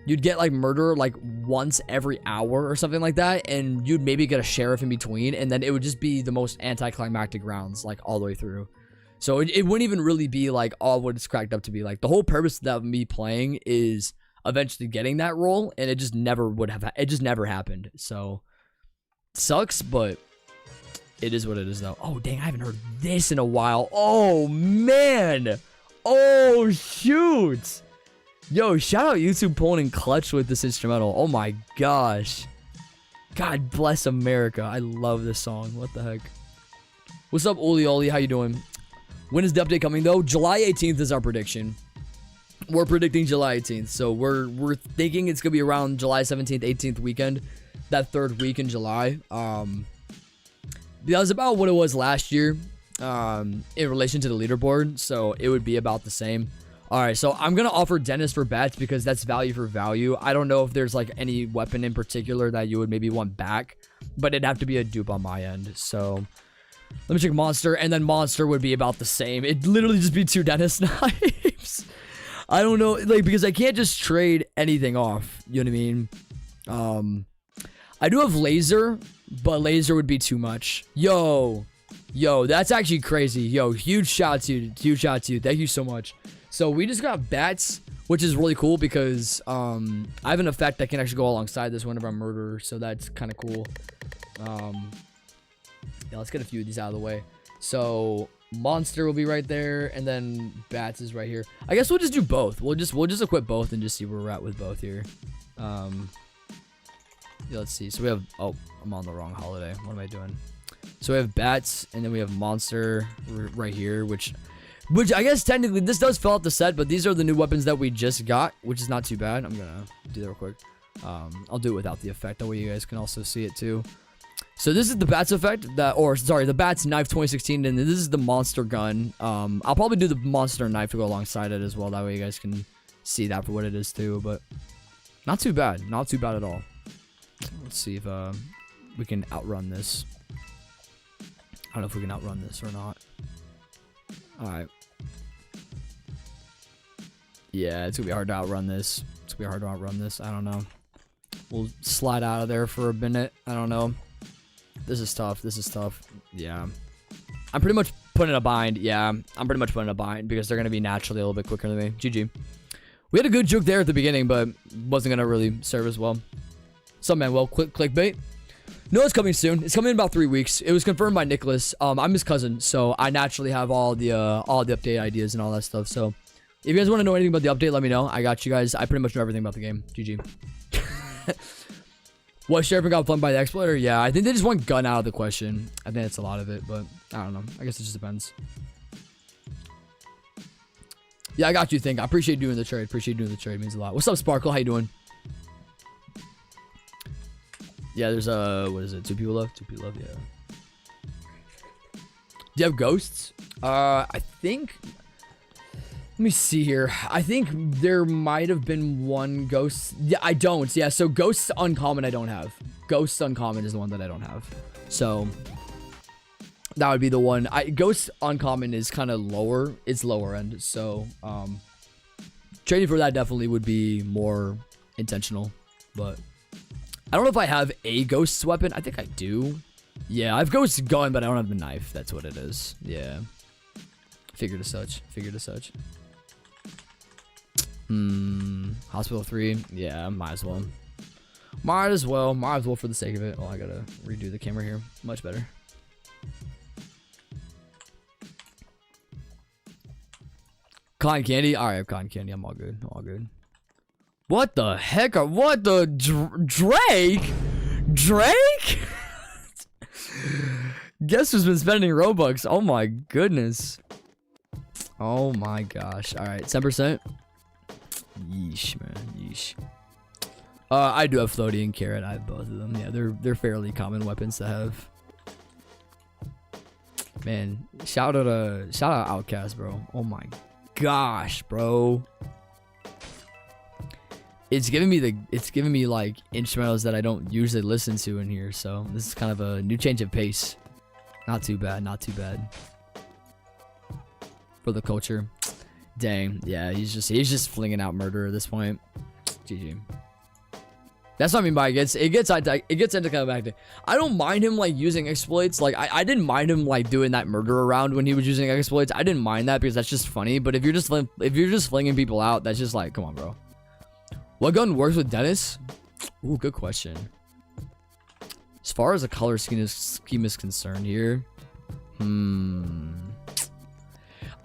you'd get like murder like once every hour or something like that, and you'd maybe get a sheriff in between, and then it would just be the most anticlimactic rounds like all the way through. So it wouldn't even really be like all what it's cracked up to be. Like the whole purpose of me playing is eventually getting that role, and it just never would have. It just never happened. So sucks, but it is what it is though. Oh dang, I haven't heard this in a while. Oh man. Oh shoot. Yo, shout out YouTube pulling in clutch with this instrumental. Oh my gosh. God bless America. I love this song. What the heck? What's up, Oli Oli? How you doing? When is the update coming though? July 18th is our prediction. We're predicting July 18th. So we're thinking it's gonna be around July 17th, 18th weekend. That third week in July. That was about what it was last year. In relation to the leaderboard. So it would be about the same. Alright, so I'm going to offer Dennis for bats because that's value for value. I don't know if there's like any weapon in particular that you would maybe want back, but it'd have to be a dupe on my end. So let me check Monster, and then Monster would be about the same. It'd literally just be 2 Dennis knives. I don't know, like, because I can't just trade anything off. You know what I mean? I do have laser, but laser would be too much. Yo, that's actually crazy. Yo, huge shout to you. Huge shout to you. Thank you so much. So we just got bats, which is really cool because I have an effect that can actually go alongside this whenever I'm murderer, so that's kind of cool. Yeah, let's get a few of these out of the way. So Monster will be right there, and then bats is right here. I guess we'll just do both. We'll just equip both and just see where we're at with both here. Yeah, let's see. So we have, oh, I'm on the wrong holiday. What am I doing? So we have bats, and then we have Monster right here, which I guess technically this does fill out the set, but these are the new weapons that we just got, which is not too bad. I'm gonna do that real quick. I'll do it without the effect, that way you guys can also see it too. So this is the bats effect, the bats knife 2016, and this is the monster gun. I'll probably do the monster knife to go alongside it as well, that way you guys can see that for what it is too. But not too bad at all. Let's see if we can outrun this. I don't know if we can outrun this or not. Alright. Yeah, it's gonna be hard to outrun this. I don't know. We'll slide out of there for a minute. I don't know. This is tough. Yeah. I'm pretty much putting in a bind. Yeah, I'm pretty much putting in a bind because they're gonna be naturally a little bit quicker than me. GG. We had a good joke there at the beginning, but wasn't gonna really serve as well. So man, well, clickbait. No, it's coming soon. It's coming in about 3 weeks. It was confirmed by Nicholas. I'm his cousin, so I naturally have all the update ideas and all that stuff. So if you guys want to know anything about the update, let me know. I got you guys. I pretty much know everything about the game. GG. What, Sheriff got fun by the exploiter? Yeah, I think they just want gun out of the question. I think that's a lot of it, but I don't know. I guess it just depends. Yeah, I got you, Think. I appreciate doing the trade. It means a lot. What's up, Sparkle? How you doing? Yeah, there's what is it? 2 people left? 2 people left, yeah. Do you have ghosts? I think, let me see here. I think there might have been 1 ghost. Yeah, I don't. Yeah, so ghosts uncommon I don't have. Ghosts uncommon is the one that I don't have. So that would be the one. Ghosts uncommon is kind of lower. It's lower end. So trading for that definitely would be more intentional, but I don't know if I have a ghost's weapon. I think I do. Yeah, I have ghost's gun, but I don't have the knife. That's what it is. Yeah. Figured as such. Hospital 3. Yeah, might as well. Might as well for the sake of it. Oh, I gotta redo the camera here. Much better. Cotton candy? Alright, I have cotton candy. I'm all good. What the heck? What the Drake? Guess who's been spending Robux? Oh my goodness. Oh my gosh. All right, 10%. Yeesh, man. Yeesh. I do have floaty and carrot. I have both of them. Yeah, they're fairly common weapons to have. Man, shout out Outcast, bro. Oh my gosh, bro. It's giving me like instrumentals that I don't usually listen to in here, so this is kind of a new change of pace. Not too bad for the culture. Dang, yeah, he's just flinging out murder at this point. GG. That's what I mean by it gets anticlimactic. I don't mind him like using exploits. Like I didn't mind him like doing that murder around when he was using exploits. I didn't mind that because that's just funny. But if you're just flinging people out, that's just like, come on, bro. What gun works with Dennis? Ooh, good question. As far as the color scheme is concerned here, I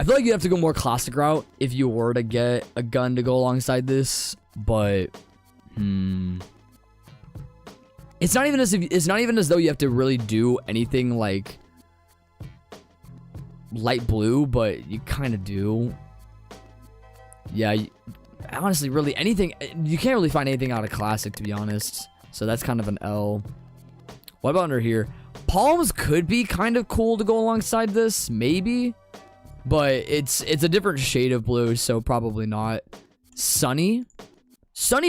feel like you have to go more classic route if you were to get a gun to go alongside this. But it's not even as though you have to really do anything like light blue, but you kind of do. Yeah, honestly, really anything. You can't really find anything out of classic, to be honest. So that's kind of an L. What about under here? Palms could be kind of cool to go alongside this, maybe, but it's a different shade of blue, so probably not. Sunny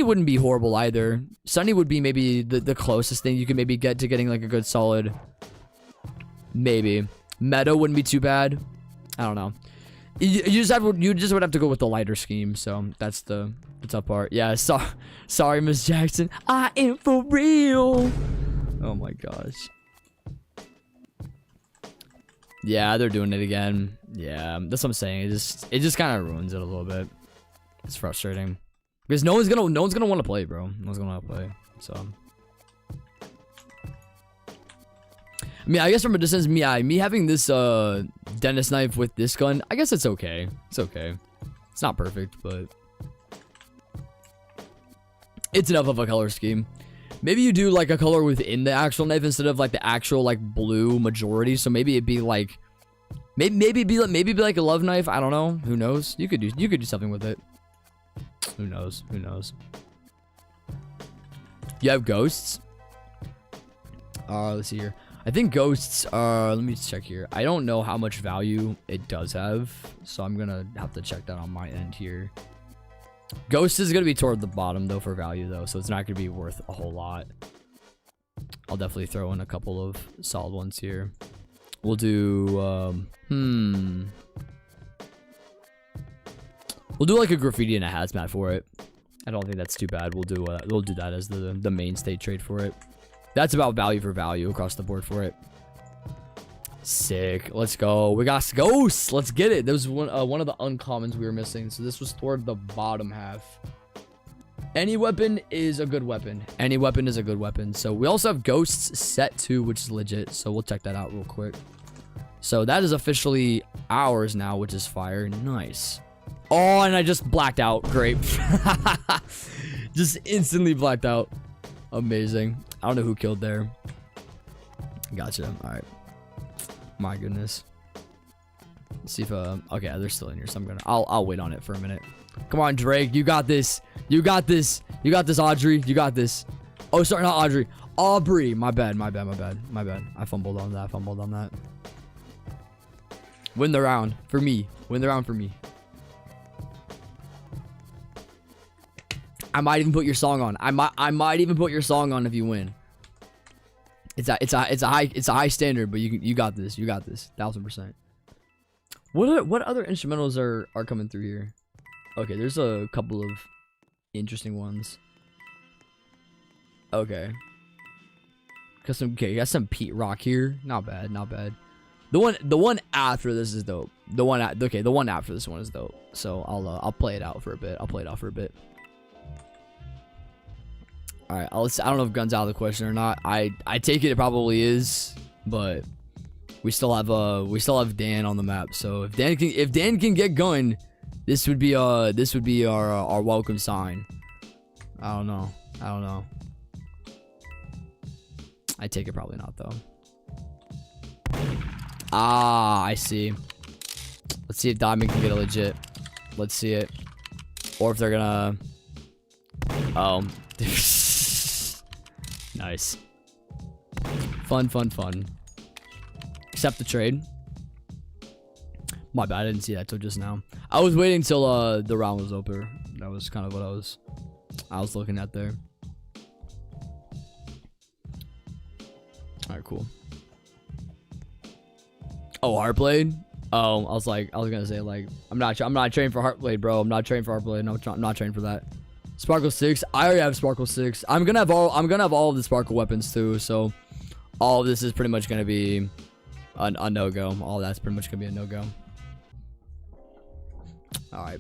wouldn't be horrible either. Sunny would be maybe the closest thing you could maybe get to getting like a good solid. Maybe Meadow wouldn't be too bad. I don't know. You just would have to go with the lighter scheme. So that's the tough part. Yeah. Sorry, Miss Jackson. I am for real. Oh my gosh. Yeah, they're doing it again. Yeah, that's what I'm saying. It just kind of ruins it a little bit. It's frustrating because no one's gonna want to play, bro. No one's gonna want to play. So, I mean, I guess from a distance, me having this dentist knife with this gun, I guess it's okay. It's okay. It's not perfect, but it's enough of a color scheme. Maybe you do like a color within the actual knife instead of like the actual like blue majority. So maybe it'd be like, maybe be like a love knife. I don't know. Who knows? You could do something with it. Who knows? Who knows? You have ghosts. Let's see here. I think ghosts are. Let me check here. I don't know how much value it does have, so I'm gonna have to check that on my end here. Ghost is going to be toward the bottom, though, for value, though, so it's not going to be worth a whole lot. I'll definitely throw in a couple of solid ones here. We'll do, We'll do, like, a graffiti and a hazmat for it. I don't think that's too bad. We'll do that as the mainstay trade for it. That's about value for value across the board for it. Sick. Let's go. We got ghosts. Let's get it. There was one of the uncommons we were missing. So this was toward the bottom half. Any weapon is a good weapon. Any weapon is a good weapon. So we also have ghosts set 2, which is legit. So we'll check that out real quick. So that is officially ours now, which is fire. Nice. Oh, and I just blacked out. Great. Just instantly blacked out. Amazing. I don't know who killed there. Gotcha. All right. My goodness. Let's see if okay, they're still in here, so I'll wait on it for a minute. Come on, Drake, you got this. You got this. You got this, Audrey. You got this. Oh, sorry, not Audrey. Aubrey. My bad. I fumbled on that. Win the round for me. Win the round for me. I might even put your song on. I might even put your song on if you win. It's a high standard, but you got this. You got this. 1000%. What other instrumentals are coming through here? Okay, there's a couple of interesting ones. Okay. Got some Pete Rock here. Not bad, not bad. The one after this is dope. The one after this one is dope. So I'll play it out for a bit. All right, I don't know if gun's out of the question or not. I take it probably is, but we still have Dan on the map. So if Dan can get going, this would be our welcome sign. I don't know. I take it probably not though. Ah, I see. Let's see if Diamond can get it legit. Let's see it, or if they're gonna. Oh. Nice. Fun. Accept the trade. My bad, I didn't see that till just now. I was waiting till the round was over. That was kind of what I was looking at there. Alright, cool. Oh, Heartblade? Oh, I was gonna say, like, I'm not trained for Heartblade, bro. I'm not trained for Heartblade. No, I'm not trained for that. Sparkle 6. I already have Sparkle 6. I'm gonna have all of the Sparkle weapons too. So all of this is pretty much gonna be a no-go. All that's pretty much gonna be a no-go. All right.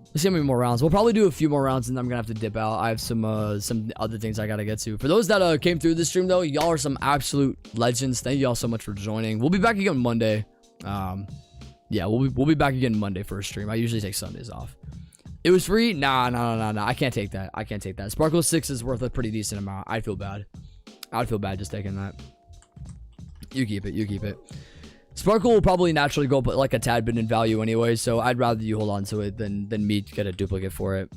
Let's see how many more rounds. We'll probably do a few more rounds, and then I'm gonna have to dip out. I have some other things I gotta get to. For those that came through this stream though, y'all are some absolute legends. Thank y'all so much for joining. We'll be back again Monday. Yeah, we'll be back again Monday for a stream. I usually take Sundays off. It was free? Nah. I can't take that. I can't take that. Sparkle 6 is worth a pretty decent amount. I'd feel bad. I'd feel bad just taking that. You keep it. You keep it. Sparkle will probably naturally go but like a tad bit in value anyway, so I'd rather you hold on to it than me get a duplicate for it.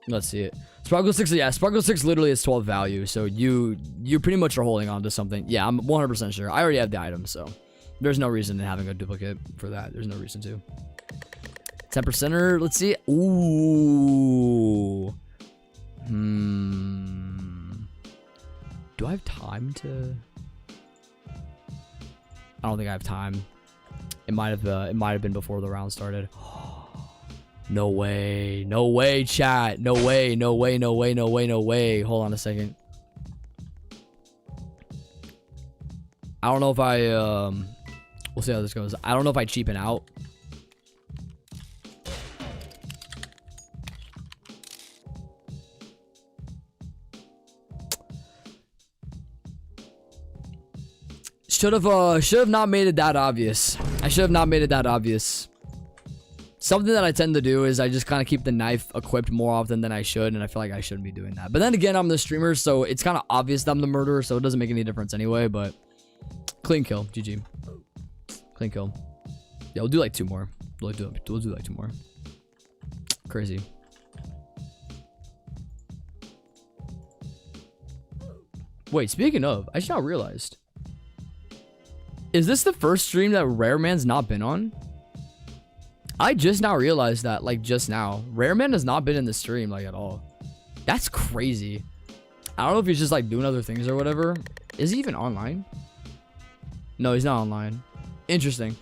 Let's see it. Sparkle 6, yeah, Sparkle 6 literally is 12 value, so you pretty much are holding on to something. Yeah, I'm 100% sure. I already have the item, so there's no reason in having a duplicate for that. There's no reason to. 10%er, let's see. Ooh. Do I have time to... I don't think I have time. It might have been before the round started. No way. No way, chat. No way. No way. No way. No way. No way. Hold on a second. I don't know if I we'll see how this goes. I don't know if I cheapen out. Should have not made it that obvious. I should have not made it that obvious. Something that I tend to do is I just kind of keep the knife equipped more often than I should, and I feel like I shouldn't be doing that. But then again, I'm the streamer, so it's kind of obvious that I'm the murderer, so it doesn't make any difference anyway. But clean kill, GG. Clean kill. Yeah, we'll do like 2 more. We'll do like 2 more. Crazy. Wait, speaking of, I just now realized. Is this the first stream that Rare Man's not been on? I just now realized that, like, just now. Rare Man has not been in the stream, like, at all. That's crazy. I don't know if he's just, like, doing other things or whatever. Is he even online? No, he's not online. Interesting.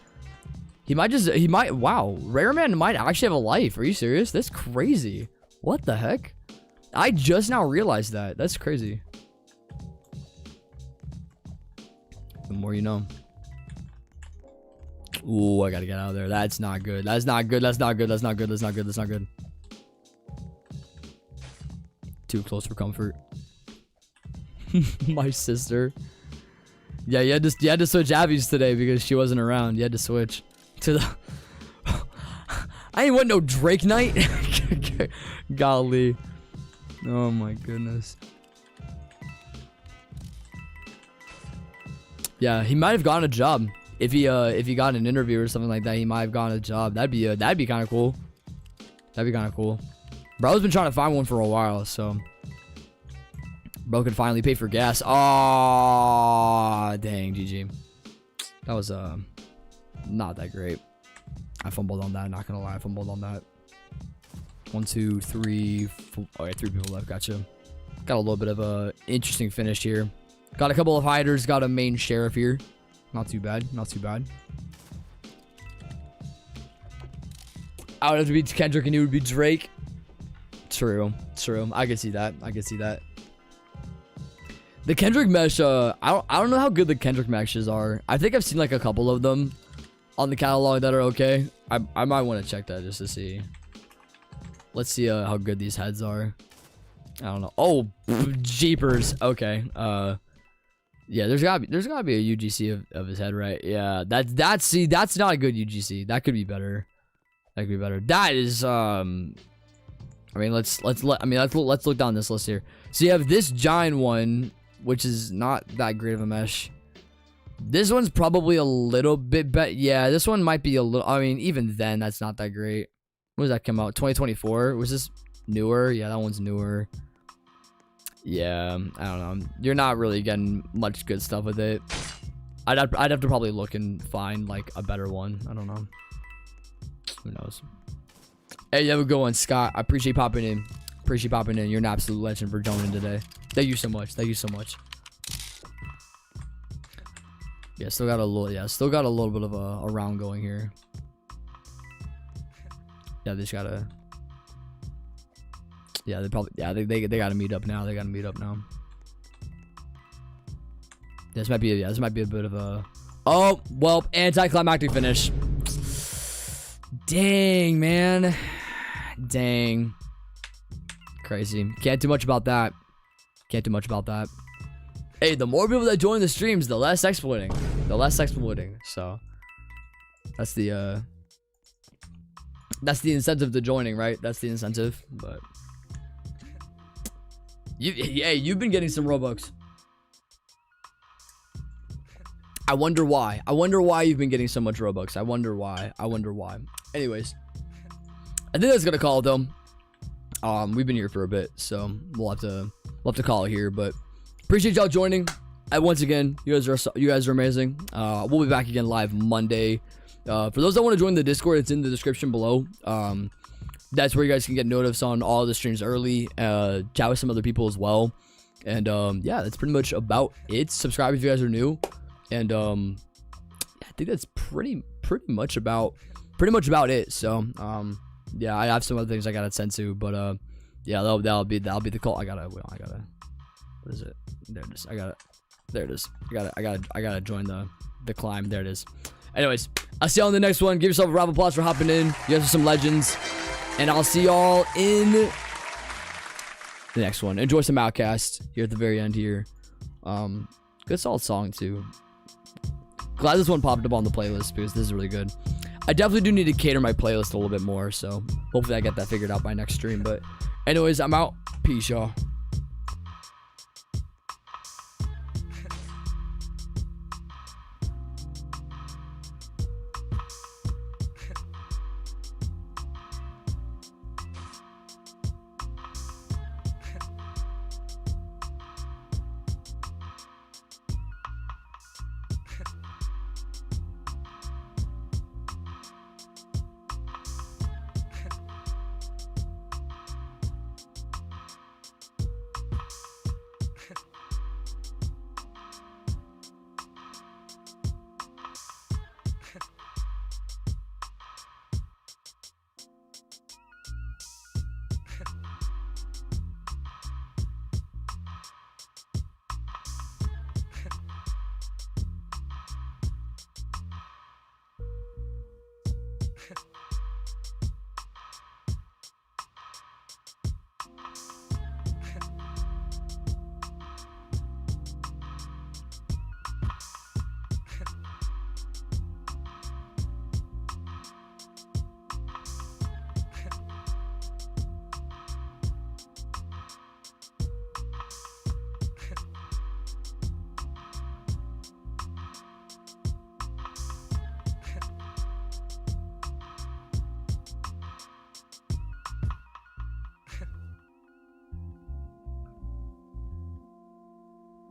Wow. Rare Man might actually have a life. Are you serious? That's crazy. What the heck? I just now realized that. That's crazy. The more you know. Ooh, I gotta get out of there. That's not good. That's not good. That's not good. That's not good. That's not good. That's not good. Too close for comfort. My sister. Yeah, you had to switch Abby's today because she wasn't around. You had to switch to the. I ain't want no Drake night. Golly. Oh my goodness. Yeah, he might have gotten a job. If he got an interview or something like that, he might have gotten a job. That'd be kind of cool. That'd be kind of cool. Bro's been trying to find one for a while, so bro can finally pay for gas. Oh, dang, GG. That was not that great. I fumbled on that. Not gonna lie, I fumbled on that. 1, 2, 3, 4. Okay, 3 people left. Gotcha. Got a little bit of a interesting finish here. Got a couple of hiders. Got a main sheriff here. Not too bad. Not too bad. I would have to be Kendrick and you would be Drake. True. True. I can see that. I can see that. The Kendrick mesh, I don't know how good the Kendrick meshes are. I think I've seen like a couple of them on the catalog that are okay. I might want to check that just to see. Let's see how good these heads are. I don't know. Oh, jeepers. Okay. Yeah, there's gotta be a UGC of his head, right? Yeah, that's not a good UGC. That could be better. That could be better. That is I mean, let's look down this list here. So you have this giant one, which is not that great of a mesh. This one's probably a little bit better. Yeah, this one might be a little. I mean, even then, that's not that great. When does that come out? 2024. Was this newer? Yeah, that one's newer. Yeah, I don't know. You're not really getting much good stuff with it. I'd have to probably look and find like a better one. I don't know. Who knows? Hey, you have a good one, Scott. I appreciate popping in. Appreciate popping in. You're an absolute legend for joining today. Thank you so much. Thank you so much. Yeah, still got a little bit of a round going here. Yeah, they just gotta. Yeah, they gotta meet up now. They gotta meet up now. This might be a bit of a. Oh well, anticlimactic finish. Dang, man. Dang. Crazy. Can't do much about that. Can't do much about that. Hey, the more people that join the streams, the less exploiting. The less exploiting. So that's the incentive to joining, right? That's the incentive. But you've been getting some Robux. I wonder why. I wonder why you've been getting so much Robux. I wonder why. I wonder why. Anyways, I think that's gonna call it though. We've been here for a bit, so we'll have to call it here. But appreciate y'all joining. Once again, you guys are amazing. We'll be back again live Monday. For those that want to join the Discord, it's in the description below. That's where you guys can get notifications on all the streams early. Chat with some other people as well. And yeah, that's pretty much about it. Subscribe if you guys are new. And yeah, I think that's pretty much about it. So yeah, I have some other things I gotta send to, but yeah, that'll be the call. I gotta what is it? There it is. There it is. I gotta join the climb. There it is. Anyways, I'll see y'all in the next one. Give yourself a round of applause for hopping in. You guys are some legends. And I'll see y'all in the next one. Enjoy some Outcast here at the very end here. Good solid song too. Glad this one popped up on the playlist because this is really good. I definitely do need to cater my playlist a little bit more, so hopefully I get that figured out by next stream. But anyways, I'm out. Peace, y'all.